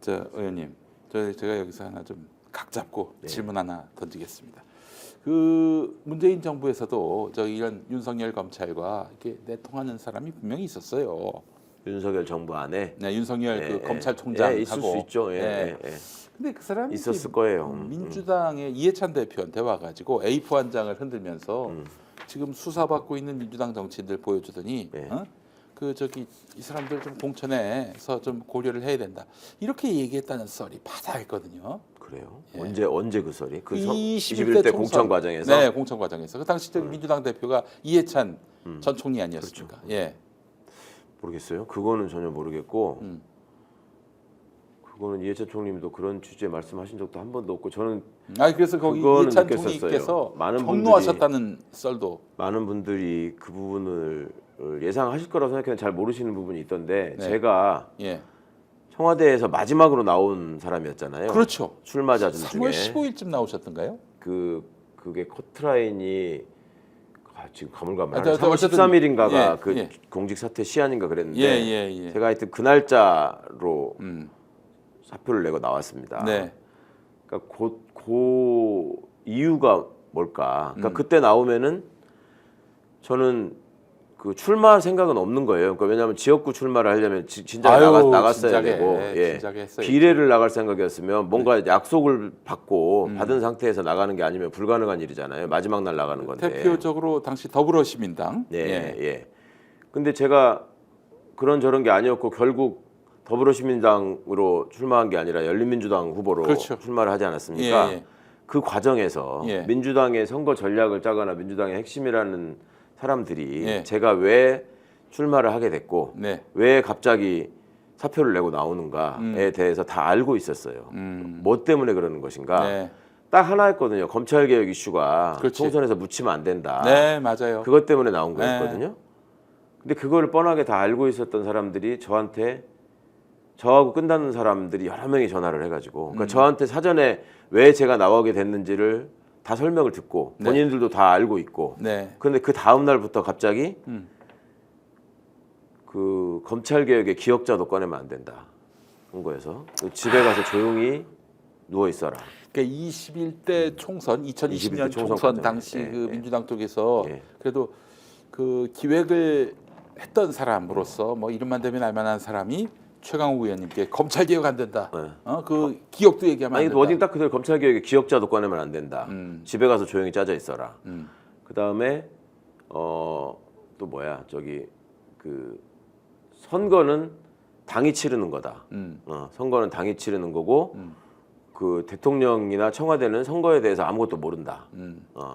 저 의원님, 제가 여기서 하나 좀 각 잡고
네.
질문 하나 던지겠습니다. 그 문재인 정부에서도 저 이런 윤석열 검찰과 이렇게 내통하는 사람이 분명히 있었어요.
윤석열 정부 안에
네, 윤석열
예,
그
예.
검찰총장하고.
예, 있을 수 있죠. 예,
네.
예, 예.
근데 그 사람이
있었을 거예요.
민주당의 이해찬 대표한테 와가지고 A4 한 장을 흔들면서 지금 수사받고 있는 민주당 정치인들 보여주더니
네.
그 저기 이 사람들 좀 공천해서 좀 고려를 해야 된다 이렇게 얘기했다는 썰이 바다했거든요.
그래요?
예.
언제 그 소리? 그
21대
21대 공천 과정에서?
네, 공천 과정에서 그 당시 민주당 대표가 이해찬 전 총리 아니었습니까?
그렇죠.
예.
모르겠어요. 그거는 전혀 모르겠고 그거는 이해찬 총리님도 그런 취지의 말씀하신 적도 한 번도 없고 저는
그래서 거기
그거는
이해찬
느꼈었어요.
총리께서
많은
경로하셨다는 썰도
많은 분들이 그 부분을 예상하실 거라고 생각했는데 잘 모르시는 부분이 있던데
네.
제가
예.
청와대에서 마지막으로 나온 사람이었잖아요.
그렇죠.
출마자들
3월
중에
15일쯤 나오셨던가요?
그게 커트라인이 지금 가물가물.
저
3월
어쨌든
13일인가가
예,
그
예.
공직 사퇴 시한인가 그랬는데
예.
제가 하여튼 그 날짜로
음.
사표를 내고 나왔습니다.
네.
그러니까 그 이유가 뭘까? 그러니까 그때 나오면은 저는 그 출마할 생각은 없는 거예요. 그러니까 왜냐하면 지역구 출마를 하려면 진짜 나갔어야
진작에,
되고
진작에 했어야지.
비례를 나갈 생각이었으면 뭔가 약속을 받고 받은 상태에서 나가는 게 아니면 불가능한 일이잖아요. 마지막 날 나가는 건데.
대표적으로 당시 더불어시민당.
네, 예. 근데 제가 그런 저런 게 아니었고 결국 더불어시민당으로 출마한 게 아니라 열린민주당 후보로
그렇죠.
출마를 하지 않았습니까?
예.
그 과정에서
예.
민주당의 선거 전략을 짜거나 민주당의 핵심이라는 사람들이
예.
제가 왜 출마를 하게 됐고
네.
왜 갑자기 사표를 내고 나오는가에 대해서 다 알고 있었어요. 뭐 때문에 그러는 것인가?
네.
딱 하나였거든요. 검찰개혁 이슈가
그렇지.
총선에서 묻히면 안 된다.
네, 맞아요.
그것 때문에 나온
네.
거였거든요. 근데 그걸 뻔하게 다 알고 있었던 사람들이 저하고 끝나는 사람들이 여러 명이 전화를 해가지고 그러니까 저한테 사전에 왜 제가 나오게 됐는지를 다 설명을 듣고
네.
본인들도 다 알고 있고
네.
그런데 그 다음 날부터 갑자기 그 검찰 개혁의 기억자도 꺼내면 안 된다. 한 거에서 집에 가서 조용히 누워 있어라.
그러니까 21대 총선, 2020년
21대 총선
총선
과정에.
당시
예,
그
예.
민주당 쪽에서
예.
그래도 그 기획을 했던 사람으로서 뭐 이름만 대면 알만한 사람이 최강욱 의원님께 검찰 개혁 안 된다.
네.
그 기억도 얘기하면 안
아니
된다.
워딩 딱 그대로 검찰 개혁의 기억자도 꺼내면 안 된다. 집에 가서 조용히 짜져 있어라. 그 다음에 또 뭐야 저기 그 선거는 당이 치르는 거다. 선거는 당이 치르는 거고 그 대통령이나 청와대는 선거에 대해서 아무것도 모른다.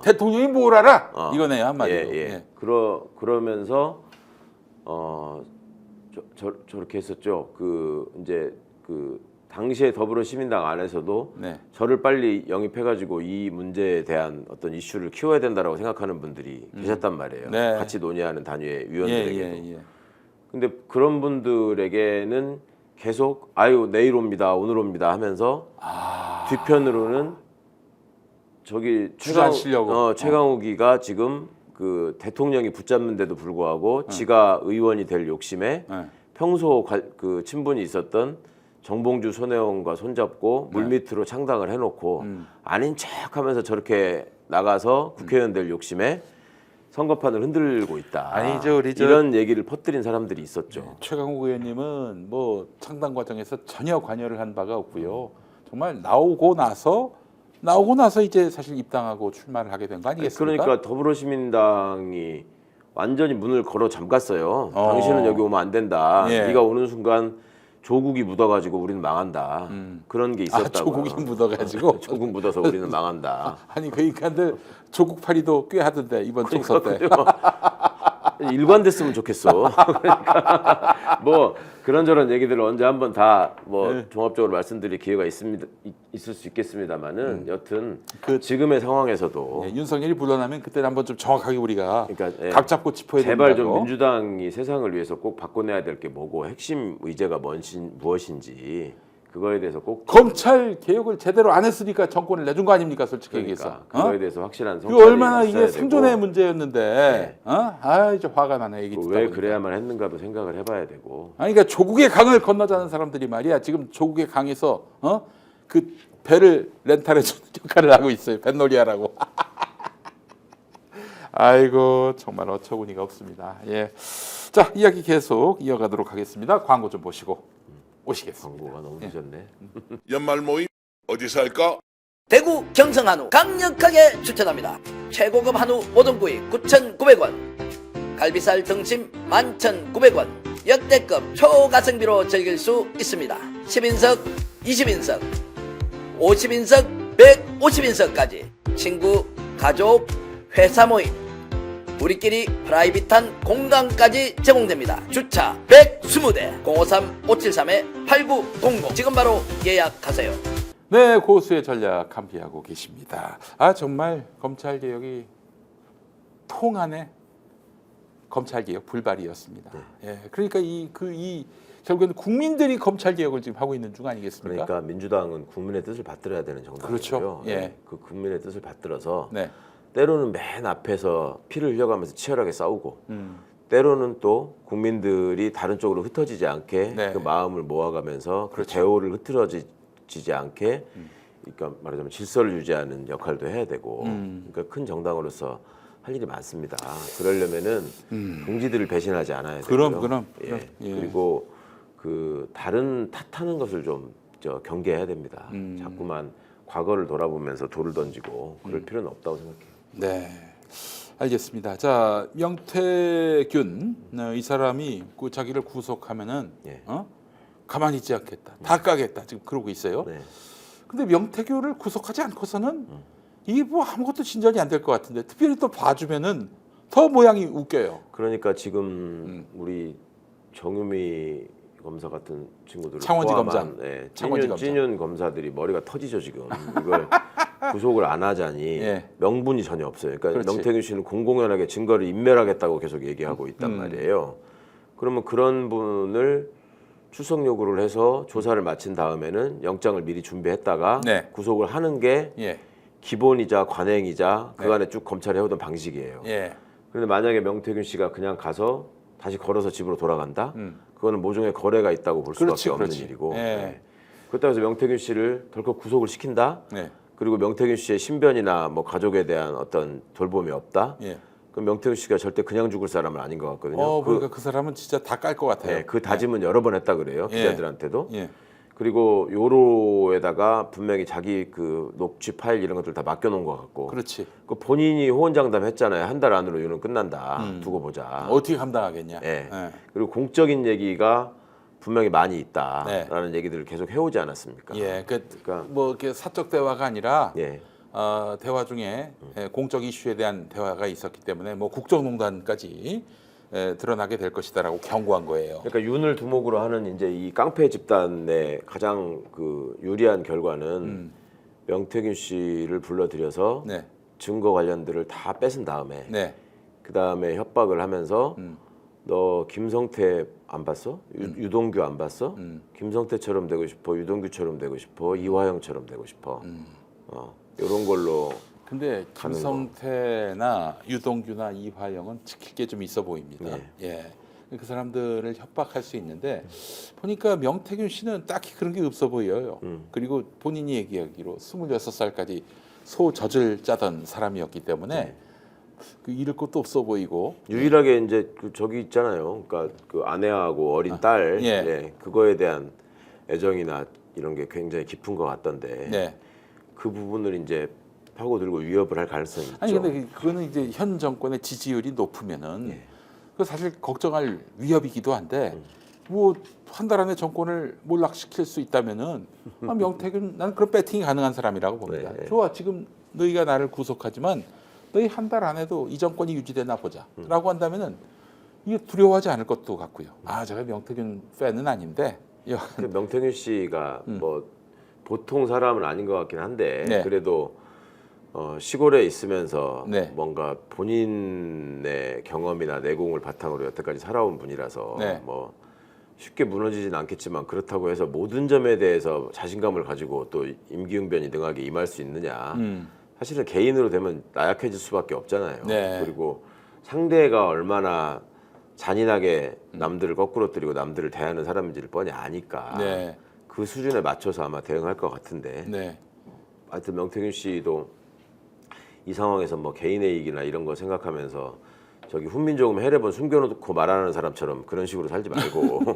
대통령이 뭘 알아? 이거네요 한마디로.
예.
예.
그러면서 저렇게 했었죠. 그 이제 그 당시에 더불어시민당 안에서도
네.
저를 빨리 영입해가지고 이 문제에 대한 어떤 이슈를 키워야 된다라고 생각하는 분들이 계셨단 말이에요.
네.
같이 논의하는 단위의 위원들에게도.
예.
근데 그런 분들에게는 계속 아유 내일 옵니다, 오늘 옵니다 하면서 뒤편으로는 저기 최강욱이가 지금 그 대통령이 붙잡는데도 불구하고 지가 의원이 될 욕심에 평소 그 친분이 있었던 정봉주, 손혜원과 손잡고 물밑으로 창당을 해놓고 아닌 척하면서 저렇게 나가서 국회의원 될 욕심에 선거판을 흔들고 있다. 이런 얘기를 퍼뜨린 사람들이 있었죠.
네, 최강욱 의원님은 뭐 창당 과정에서 전혀 관여를 한 바가 없고요. 정말 나오고 나서 이제 사실 입당하고 출마를 하게 된 거 아니겠습니까?
그러니까 더불어시민당이 완전히 문을 걸어 잠갔어요. 당신은 여기 오면 안 된다.
예.
네가 오는 순간 조국이 묻어가지고 우리는 망한다. 그런 게 있었다고.
조국이 묻어가지고
조국 묻어서 우리는 망한다.
아니 그 인간들 조국 파리도 꽤 하던데 이번 총선 때.
일관됐으면 좋겠어. 그러니까 뭐 그런저런 얘기들을 언제 한번 다 뭐 종합적으로 말씀드릴 기회가 있을 수 있겠습니다만은 여튼 그 지금의 상황에서도
윤석열이 물러나면 그때는 한번 좀 정확하게 우리가
그러니까
각 잡고 짚어야 된다고.
제발 좀 민주당이 세상을 위해서 꼭 바꿔내야 될 게 뭐고 핵심 의제가 무엇인지 그거에 대해서 꼭
검찰 개혁을 제대로 안 했으니까 정권을 내준 거 아닙니까, 솔직히 얘기해서.
그거에 대해서 확실한
그
성찰이
얼마나 이게
있어야
생존의
되고,
문제였는데, 이제 화가 나네 얘기 듣다
왜
보니까.
그래야만 했는가도 생각을 해봐야 되고.
아니, 그러니까 조국의 강을 건너자는 사람들이 말이야. 지금 조국의 강에서 그 배를 렌탈해주는 역할을 하고 있어요. 뱃놀이하라고. 아이고 정말 어처구니가 없습니다. 예, 자 이야기 계속 이어가도록 하겠습니다. 광고 좀 보시고 오시겠습니다.
광고가 너무 늦었네.
연말 모임 어디서 할까?
대구 경성 한우 강력하게 추천합니다. 최고급 한우 모듬구이 9,900원, 갈비살 등심 11,900원, 역대급 초가성비로 즐길 수 있습니다. 10인석, 20인석, 50인석, 150인석까지 친구, 가족, 회사 모임, 우리끼리 프라이빗한 공간까지 제공됩니다. 주차 120대 053-573-8900 지금 바로 예약하세요.
네, 고수의 전략 함께하고 계십니다. 정말 검찰 개혁이 통안의 검찰 개혁 불발이었습니다. 예, 그러니까 결국에는 국민들이 검찰 개혁을 지금 하고 있는 중 아니겠습니까?
그러니까 민주당은 국민의 뜻을 받들어야 되는 정당이고요.
그렇죠. 예.
그 국민의 뜻을 받들어서
네.
때로는 맨 앞에서 피를 흘려가면서 치열하게 싸우고 때로는 또 국민들이 다른 쪽으로 흩어지지 않게
네.
그 마음을 모아가면서 그
그렇죠.
대오를 흐트러지지 않게 그러니까 말하자면 질서를 유지하는 역할도 해야 되고 그러니까 큰 정당으로서 할 일이 많습니다. 그러려면은 동지들을 배신하지 않아야 되고요.
그럼.
예.
예.
그리고 그 다른 탓하는 것을 좀 경계해야 됩니다. 자꾸만 과거를 돌아보면서 돌을 던지고 그럴 필요는 없다고 생각해요.
네, 알겠습니다. 자, 명태균 이 사람이 그 자기를 구속하면은
예.
가만히 있지 않겠다, 다 까겠다 지금 그러고 있어요.
네.
근데 명태균을 구속하지 않고서는 이게 뭐 아무것도 진전이 안 될 것 같은데 특별히 또 봐주면은 더 모양이 웃겨요.
그러니까 지금 우리 정유미 검사 같은 친구들을
창원지검장.
포함한
창원지검장.
찐윤 검사들이 머리가 터지죠 지금. 이걸 구속을 안 하자니
예.
명분이 전혀 없어요. 그러니까
그렇지.
명태균 씨는 공공연하게 증거를 인멸하겠다고 계속 얘기하고 있단 말이에요. 그러면 그런 분을 출석 요구를 해서 조사를 마친 다음에는 영장을 미리 준비했다가
네.
구속을 하는 게
예,
기본이자 관행이자
네.
그간에 쭉 검찰이 해오던 방식이에요.
예,
그런데 만약에 명태균 씨가 그냥 가서 다시 걸어서 집으로 돌아간다? 그거는 모종의 거래가 있다고 볼 수밖에
그렇지,
없는
그렇지.
일이고.
예.
네. 그렇다고 해서 명태균 씨를 덜컥 구속을 시킨다?
네,
그리고 명태균 씨의 신변이나 뭐 가족에 대한 어떤 돌봄이 없다?
예.
그럼 명태균 씨가 절대 그냥 죽을 사람은 아닌 것 같거든요.
그러니까 그 사람은 진짜 다 깔 것 같아요.
그 다짐은 여러 번 했다 그래요.
예.
기자들한테도.
예,
그리고 요로에다가 분명히 자기 그 녹취 파일 이런 것들 다 맡겨놓은 것 같고.
그렇지.
그 본인이 호언장담했잖아요. 한 달 안으로 요는 끝난다. 두고 보자.
어떻게 감당하겠냐.
예.
예.
그리고 공적인 얘기가 분명히 많이 있다라는 얘기들을 계속 해오지 않았습니까?
예,
그러니까
뭐 이렇게 사적 대화가 아니라
예.
대화 중에 공적 이슈에 대한 대화가 있었기 때문에 뭐 국정농단까지 드러나게 될 것이다라고 경고한 거예요.
그러니까 윤을 두목으로 하는 이제 이 깡패 집단의 가장 그 유리한 결과는 명태균 씨를 불러들여서
네,
증거 관련들을 다 뺏은 다음에
네,
그 다음에 협박을 하면서 너 김성태 안 봤어? 유동규 안 봤어? 김성태처럼 되고 싶어? 유동규처럼 되고 싶어? 이화영처럼 되고 싶어? 이런 걸로.
근데
가는
김성태나 유동규나 이화영은 지킬 게 좀 있어 보입니다.
네.
예. 그 사람들을 협박할 수 있는데 보니까 명태균 씨는 딱히 그런 게 없어 보여요. 그리고 본인이 얘기하기로 26살까지 소젖을 짜던 사람이었기 때문에 그 잃을 것도 없어 보이고
유일하게 이제 그 저기 있잖아요. 그러니까 그 아내하고 어린 딸,
예.
그거에 대한 애정이나 이런 게 굉장히 깊은 것 같던데
네.
그 부분을 이제 파고들고 위협을 할 가능성이 있죠.
아니 근데 그거는 이제 현 정권의 지지율이 높으면은 그 사실 걱정할 위협이기도 한데 뭐 한 달 안에 정권을 몰락시킬 수 있다면은 명태균 나는 그런 배팅이 가능한 사람이라고 봅니다.
네.
좋아 지금 너희가 나를 구속하지만 너희 한 달 안에도 이 정권이 유지되나 보자라고 한다면은 이게 두려워하지 않을 것도 같고요. 제가 명태균 팬은 아닌데
그 명태균 씨가 뭐 보통 사람은 아닌 것 같긴 한데
네.
그래도 시골에 있으면서
네.
뭔가 본인의 경험이나 내공을 바탕으로 여태까지 살아온 분이라서
네.
뭐 쉽게 무너지진 않겠지만 그렇다고 해서 모든 점에 대해서 자신감을 가지고 또 임기응변이 능하게 임할 수 있느냐. 사실은 개인으로 되면 나약해질 수밖에 없잖아요.
네.
그리고 상대가 얼마나 잔인하게 남들을 거꾸로 때리고 남들을 대하는 사람인지를 뻔히 아니까
네.
그 수준에 맞춰서 아마 대응할 것 같은데
네.
하여튼 명태균 씨도 이 상황에서 뭐 개인의 이익이나 이런 거 생각하면서 저기 훈민조금 해례본 숨겨놓고 말하는 사람처럼 그런 식으로 살지 말고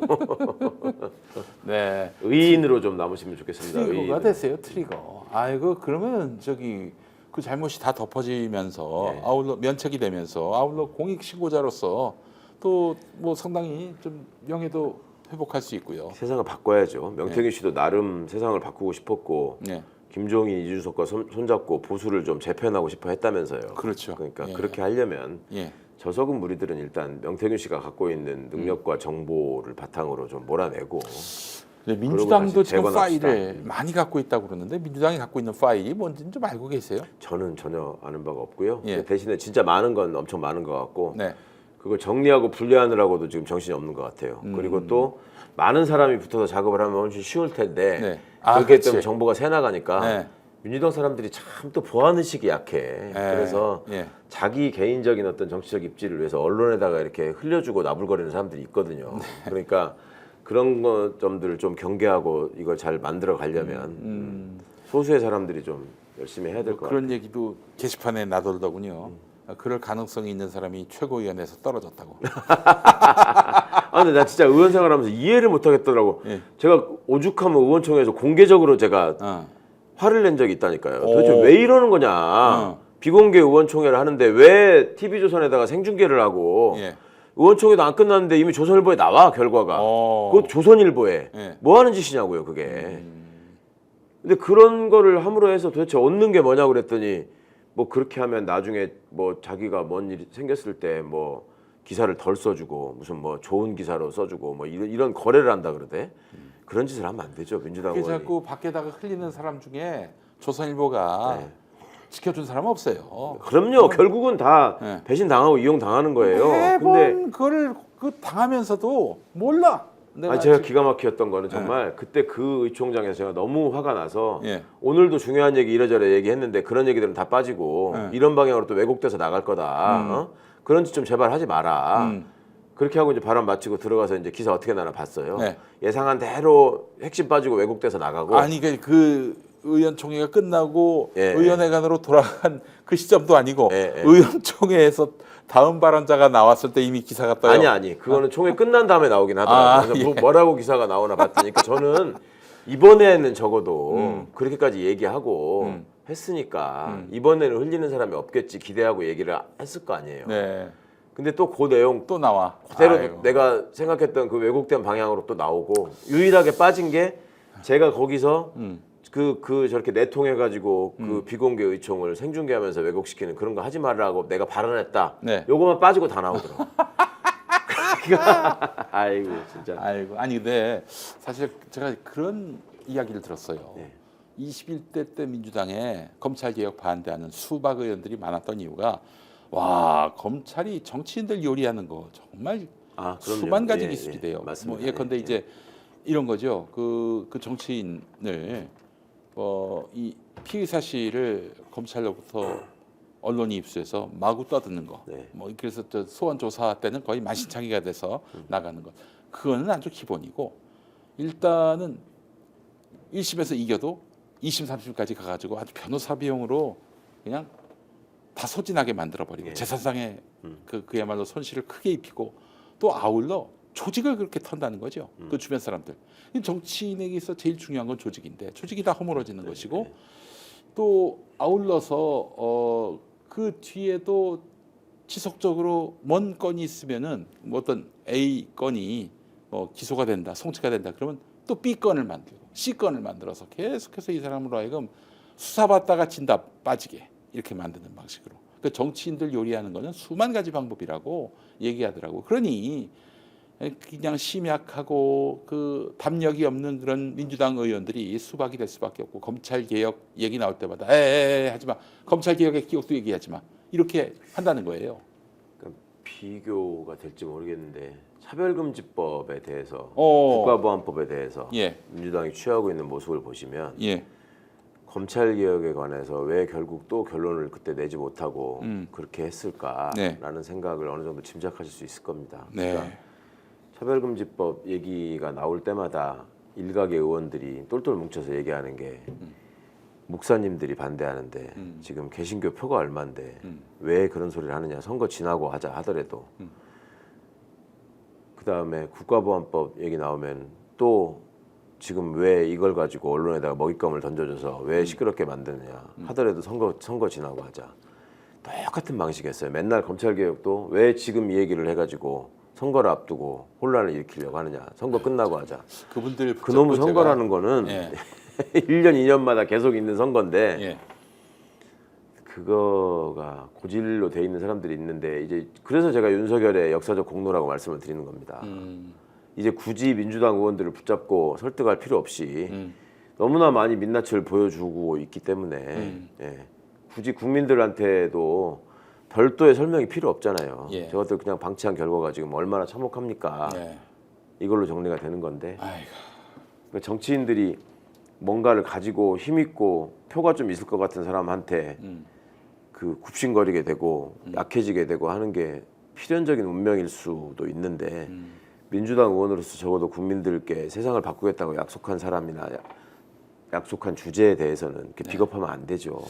네.
의인으로 좀 남으시면 좋겠습니다.
트리거가
의인으로.
됐어요. 트리거. 아이고 그러면 저기 그 잘못이 다 덮어지면서
네.
아울러 면책이 되면서 아울러 공익 신고자로서 또 뭐 상당히 좀 명예도 회복할 수 있고요.
세상을 바꿔야죠. 명태균 씨도 나름 세상을 바꾸고 싶었고
네.
김종인, 이준석과 손잡고 보수를 좀 재편하고 싶어 했다면서요.
그렇죠.
그러니까
예.
그렇게 하려면
예.
저석은 무리들은 일단 명태균 씨가 갖고 있는 능력과 정보를 바탕으로 좀 몰아내고
네, 민주당도
다시
지금
재건합시다.
파일을 많이 갖고 있다고 그러는데 민주당이 갖고 있는 파일이 뭔지는 좀 알고 계세요?
저는 전혀 아는 바가 없고요.
예.
대신에 진짜 많은 건 엄청 많은 것 같고
네.
그걸 정리하고 분리하느라고도 지금 정신이 없는 것 같아요. 그리고 또 많은 사람이 붙어서 작업을 하면 훨씬 쉬울 텐데
네.
그렇게
그렇지.
좀 정보가 새 나가니까
네.
민주당 사람들이 참 또 보안 의식이 약해. 그래서
예.
자기 개인적인 어떤 정치적 입지를 위해서 언론에다가 이렇게 흘려주고 나불거리는 사람들이 있거든요.
네.
그러니까 그런 것 점들을 좀 경계하고 이걸 잘 만들어 가려면 소수의 사람들이 좀 열심히 해야 될 것 같아요.
그런 얘기도 게시판에 나돌더군요. 그럴 가능성이 있는 사람이 최고위원회에서 떨어졌다고.
아 근데 나 진짜 의원 생활하면서 이해를 못 하겠더라고.
예.
제가 오죽하면 의원총회에서 공개적으로 제가 화를 낸 적이 있다니까요. 도대체 왜 이러는 거냐. 비공개 의원총회를 하는데 왜 TV조선에다가 생중계를 하고
예.
의원총회도 안 끝났는데 이미 조선일보에 나와 결과가. 그것도 조선일보에.
예.
뭐 하는 짓이냐고요 그게. 근데 그런 거를 함으로 해서 도대체 얻는 게 뭐냐고 그랬더니 뭐 그렇게 하면 나중에 뭐 자기가 뭔 일이 생겼을 때 뭐 기사를 덜 써주고 무슨 뭐 좋은 기사로 써주고 뭐 이런 거래를 한다 그러대. 그런 짓을 하면 안 되죠 민주당
그게
의원이.
자꾸 밖에다가 흘리는 사람 중에 조선일보가
네.
지켜준 사람 없어요.
그럼요. 결국은 다
네.
배신 당하고 이용 당하는 거예요.
매번
근데
그걸 그 당하면서도 몰라. 내가
제가
지금-
기가 막혔던 거는 정말 그때 그 의총장에서 제가 너무 화가 나서
예.
오늘도 중요한 얘기 이래저래 얘기했는데 그런 얘기들은 다 빠지고 이런 방향으로 또 왜곡돼서 나갈 거다. 어? 그런 짓 좀 제발 하지 마라. 그렇게 하고 이제 발언 마치고 들어가서 이제 기사 어떻게 나나 봤어요.
네.
예상한 대로 핵심 빠지고 왜곡돼서 나가고.
아니 그 의원총회가 끝나고
예,
의원회관으로 돌아간 그 시점도 아니고
예, 예.
의원총회에서 다음 발언자가 나왔을 때 이미 기사가 떠요.
아니 그거는 총회 끝난 다음에 나오긴 하더라고요. 그래서
예.
뭐라고 기사가 나오나 봤더니 그러니까 저는 이번에는 적어도 그렇게까지 얘기하고 했으니까 이번에는 흘리는 사람이 없겠지 기대하고 얘기를 했을 거 아니에요.
네.
근데 또 그 내용
또 나와.
그대로
아이고.
내가 생각했던 그 왜곡된 방향으로 또 나오고 유일하게 빠진 게 제가 거기서 그 저렇게 내통해가지고 그 비공개 의총을 생중계하면서 왜곡시키는 그런 거 하지 말라고 내가 발언했다.
네.
요거만 빠지고 다 나오더라고. 그러니까 아이고 진짜.
아이고 아니 근데 사실 제가 그런 이야기를 들었어요.
네.
21대 때 민주당에 검찰 개혁 반대하는 수박 의원들이 많았던 이유가 와 검찰이 정치인들 요리하는 거 정말
그럼요.
수만 가지
예,
기술이
예.
돼요.
맞습니다.
뭐 예컨대
예,
이제 이런 거죠. 그 정치인을 이 피의 사실을 검찰로부터 언론이 입수해서 마구 떠드는 거.
네.
뭐 그래서 저 소환 조사 때는 거의 만신창이가 돼서 나가는 것. 그거는 아주 기본이고 일단은 1심에서 이겨도 2심, 3심까지 가가지고 아주 변호사 비용으로 그냥 다 소진하게 만들어버리고
예.
재산상의 그야말로 손실을 크게 입히고 또 아울러 조직을 그렇게 턴다는 거죠. 그 주변 사람들. 이 정치인에게서 제일 중요한 건 조직인데 조직이 다 허물어지는 것이고 또 아울러서 그 뒤에도 지속적으로 먼 건이 있으면은 뭐 어떤 A 건이 뭐 기소가 된다, 송치가 된다 그러면 또 B 건을 만들고 C 건을 만들어서 계속해서 이 사람으로 하여금 수사받다가 진다 빠지게 이렇게 만드는 방식으로. 그 정치인들 요리하는 거는 수만 가지 방법이라고 얘기하더라고. 그러니 그냥 심약하고 그 담력이 없는 그런 민주당 의원들이 수박이 될 수밖에 없고 검찰 개혁 얘기 나올 때마다 하지 마. 검찰 개혁의 기억도 얘기하지 마. 이렇게 한다는 거예요.
그러니까 비교가 될지 모르겠는데 차별금지법에 대해서
어.
국가보안법에 대해서
예.
민주당이 취하고 있는 모습을 보시면
예.
검찰개혁에 관해서 왜 결국 또 결론을 그때 내지 못하고 그렇게 했을까라는
네.
생각을 어느 정도 짐작하실 수 있을 겁니다.
네.
그러니까 차별금지법 얘기가 나올 때마다 일각의 의원들이 똘똘 뭉쳐서 얘기하는 게 목사님들이 반대하는데 지금 개신교 표가 얼마인데 왜 그런 소리를 하느냐. 선거 지나고 하자 하더라도 그다음에 국가보안법 얘기 나오면 또 지금 왜 이걸 가지고 언론에다가 먹잇감을 던져줘서 왜 시끄럽게 만드느냐 하더라도 선거 지나고 하자. 똑같은 방식이었어요. 맨날 검찰개혁도 왜 지금 이 얘기를 해가지고 선거를 앞두고 혼란을 일으키려고 하느냐. 선거 끝나고 하자.
그분들
그놈의 선거라는 거는
예.
1년 2년마다 계속 있는 선거인데
예.
그거가 고질로 돼 있는 사람들이 있는데 이제 그래서 제가 윤석열의 역사적 공로라고 말씀을 드리는 겁니다. 이제 굳이 민주당 의원들을 붙잡고 설득할 필요 없이 너무나 많이 민낯을 보여주고 있기 때문에 예. 굳이 국민들한테도 별도의 설명이 필요 없잖아요.
예.
저것들 그냥 방치한 결과가 지금 얼마나 참혹합니까?
예.
이걸로 정리가 되는 건데
아이고.
그러니까 정치인들이 뭔가를 가지고 힘 있고 표가 좀 있을 것 같은 사람한테 그 굽신거리게 되고 약해지게 되고 하는 게 필연적인 운명일 수도 있는데 민주당 의원으로서 적어도 국민들께 세상을 바꾸겠다고 약속한 사람이나 약속한 주제에 대해서는 이렇게 비겁하면 안 되죠.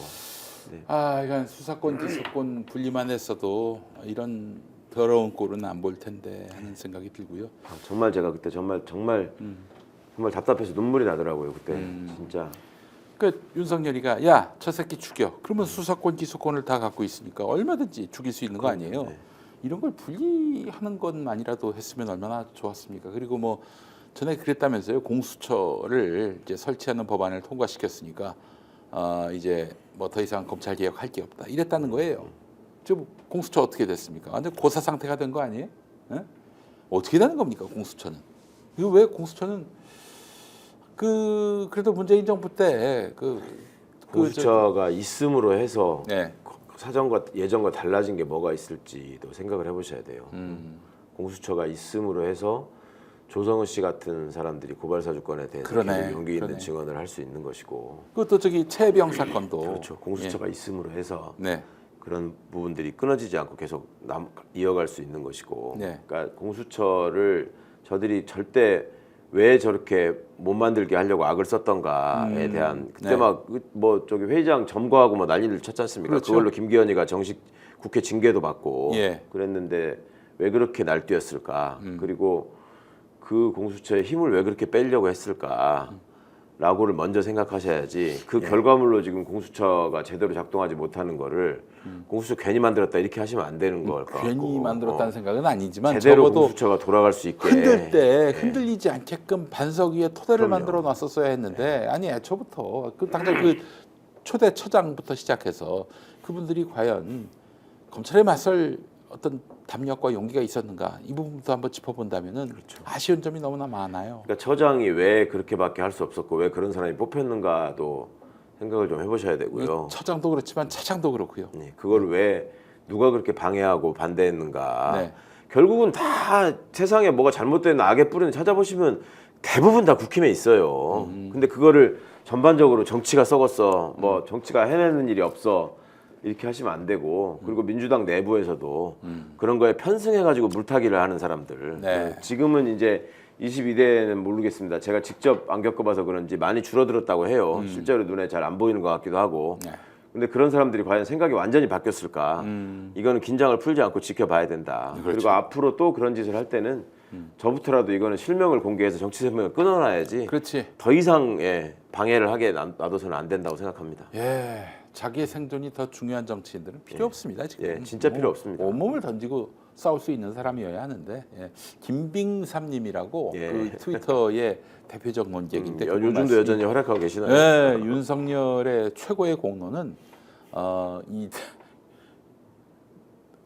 네.
아, 이건 수사권, 기소권 분리만 했어도 이런 더러운 꼴은 안 볼 텐데 하는 생각이 들고요.
정말 제가 그때 정말 답답해서 눈물이 나더라고요. 그때 진짜.
그 윤석열이가 야, 저 새끼 죽여. 그러면 수사권, 기소권을 다 갖고 있으니까 얼마든지 죽일 수 있는 거 아니에요.
네.
이런 걸 분리하는 것만이라도 했으면 얼마나 좋았습니까? 그리고 뭐 전에 그랬다면서요. 공수처를 이제 설치하는 법안을 통과시켰으니까 이제 뭐 더 이상 검찰 개혁할 게 없다. 이랬다는 거예요. 저 공수처 어떻게 됐습니까? 완전 고사 상태가 된 거 아니에요? 예? 어떻게 되는 겁니까? 공수처는? 이거 왜 공수처는 그래도 문재인 정부 때
공수처가 있음으로 해서
네.
사전과 예전과 달라진 게 뭐가 있을지도 생각을 해보셔야 돼요. 공수처가 있음으로 해서 조성은 씨 같은 사람들이 고발 사주권에 대해서
그러네,
계속 용기 있는
그러네.
증언을 할 수 있는 것이고
그것도 저기 최혜병 사건도
그렇죠. 공수처가
예.
있음으로 해서
네.
그런 부분들이 끊어지지 않고 계속 이어갈 수 있는 것이고
네.
그러니까 공수처를 저들이 절대 왜 저렇게 못 만들게 하려고 악을 썼던가에 대한 그때
네.
막 뭐 저기 회의장 점거하고 뭐 난리를 쳤지 않습니까?
그렇죠.
그걸로 김기현이가 정식 국회 징계도 받고
예.
그랬는데 왜 그렇게 날뛰었을까? 그리고 그 공수처의 힘을 왜 그렇게 빼려고 했을까? 라고를 먼저 생각하셔야지 그 결과물로 지금 공수처가 제대로 작동하지 못하는 거를 공수처 괜히 만들었다 이렇게 하시면 안 되는 걸 것 같고
괜히 만들었다는 생각은 아니지만
제대로
적어도
공수처가 돌아갈 수 있게
흔들 때
예.
흔들리지 않게끔 반석 위에 토대를
그럼요.
만들어 놨었어야 했는데 아니 애초부터 당장 그 초대 처장부터 시작해서 그분들이 과연 검찰에 맞설 어떤 담력과 용기가 있었는가 이 부분도 한번 짚어본다면은
그렇죠.
아쉬운 점이 너무나 많아요.
그러니까 처장이 왜 그렇게밖에 할 수 없었고 왜 그런 사람이 뽑혔는가도 생각을 좀 해보셔야 되고요.
처장도 그렇지만 차장도 그렇고요.
네, 그걸 왜 누가 그렇게 방해하고 반대했는가.
네.
결국은 다 세상에 뭐가 잘못된 악의 뿌리는 찾아보시면 대부분 다 국힘에 있어요. 근데 그거를 전반적으로 정치가 썩었어. 뭐 정치가 해내는 일이 없어. 이렇게 하시면 안 되고 그리고 민주당 내부에서도 그런 거에 편승해가지고 물타기를 하는 사람들.
네.
지금은 이제 22대는 모르겠습니다. 제가 직접 안 겪어봐서 그런지 많이 줄어들었다고 해요. 실제로 눈에 잘 안 보이는 것 같기도 하고.
네.
근데 그런 사람들이 과연 생각이 완전히 바뀌었을까? 이거는 긴장을 풀지 않고 지켜봐야 된다.
그렇죠.
그리고 앞으로 또 그런 짓을 할 때는 저부터라도 이거는 실명을 공개해서 정치 생명을 끊어놔야지.
그렇지.
더 이상 방해를 하게 놔둬서는 안 된다고 생각합니다.
예, 자기의 생존이 더 중요한 정치인들은 필요 없습니다 지금.
예, 진짜 필요 없습니다.
온몸을 던지고 싸울 수 있는 사람이어야 하는데 김빙삼님이라고
예.
그 트위터의 대표적 논객인데 그분
요즘도
말씀이-
여전히 활약하고 계시나요?
예, 윤석열의 최고의 공로는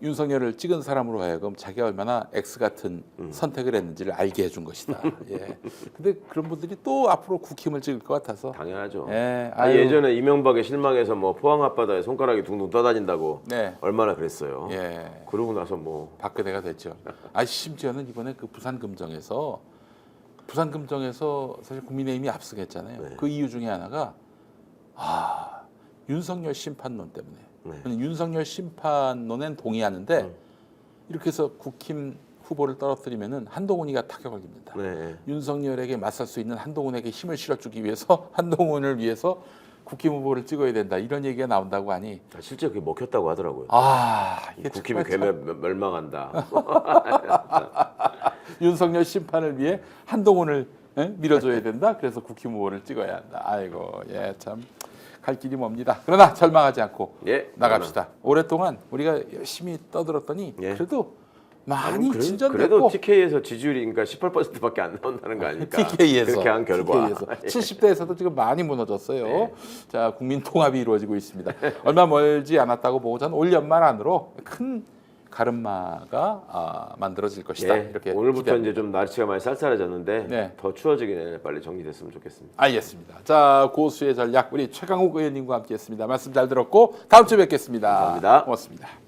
윤석열을 찍은 사람으로 하여금 자기가 얼마나 X 같은 선택을 했는지를 알게 해준 것이다. 예. 근데 그런 분들이 또 앞으로 국힘을 찍을 것 같아서.
당연하죠.
예.
예전에 이명박에 실망해서 뭐 포항 앞바다에 손가락이 둥둥 떠다닌다고
네.
얼마나 그랬어요.
예.
그러고 나서 뭐
박근혜가 됐죠. 심지어는 이번에 그 부산 금정에서 사실 국민의힘이 압승했잖아요.
네.
그 이유 중에 하나가 윤석열 심판론 때문에.
네.
윤석열 심판론엔 동의하는데 이렇게 해서 국힘 후보를 떨어뜨리면은 한동훈이가 타격을 입니다.
네.
윤석열에게 맞설 수 있는 한동훈에게 힘을 실어주기 위해서 한동훈을 위해서 국힘 후보를 찍어야 된다 이런 얘기가 나온다고 하니
실제 그게 먹혔다고 하더라고요.
이게
국힘이 멸망한다.
윤석열 심판을 위해 한동훈을 밀어줘야 된다. 그래서 국힘 후보를 찍어야 한다. 아이고 참 갈 길이 멉니다. 그러나 절망하지 않고 나갑시다. 오랫동안 우리가 열심히 떠들었더니 그래도 많이 진전됐고
그래도 TK에서 지지율이 그러니까 18%밖에 안 나온다는 거 아닙니까?
TK에서
그렇게 한 결과
70대에서도 지금 많이 무너졌어요. 자, 국민 통합이 이루어지고 있습니다. 얼마 멀지 않았다고 보고 저는 올 연말 안으로 큰 가름마가 만들어질 것이다. 이렇게
오늘부터
기대합니다.
이제 좀 날씨가 많이 쌀쌀해졌는데 더 추워지기 전에 빨리 정리됐으면 좋겠습니다.
알겠습니다. 자, 고수의 전략 우리 최강욱 의원님과 함께했습니다. 말씀 잘 들었고 다음 주에 뵙겠습니다.
감사합니다.
고맙습니다.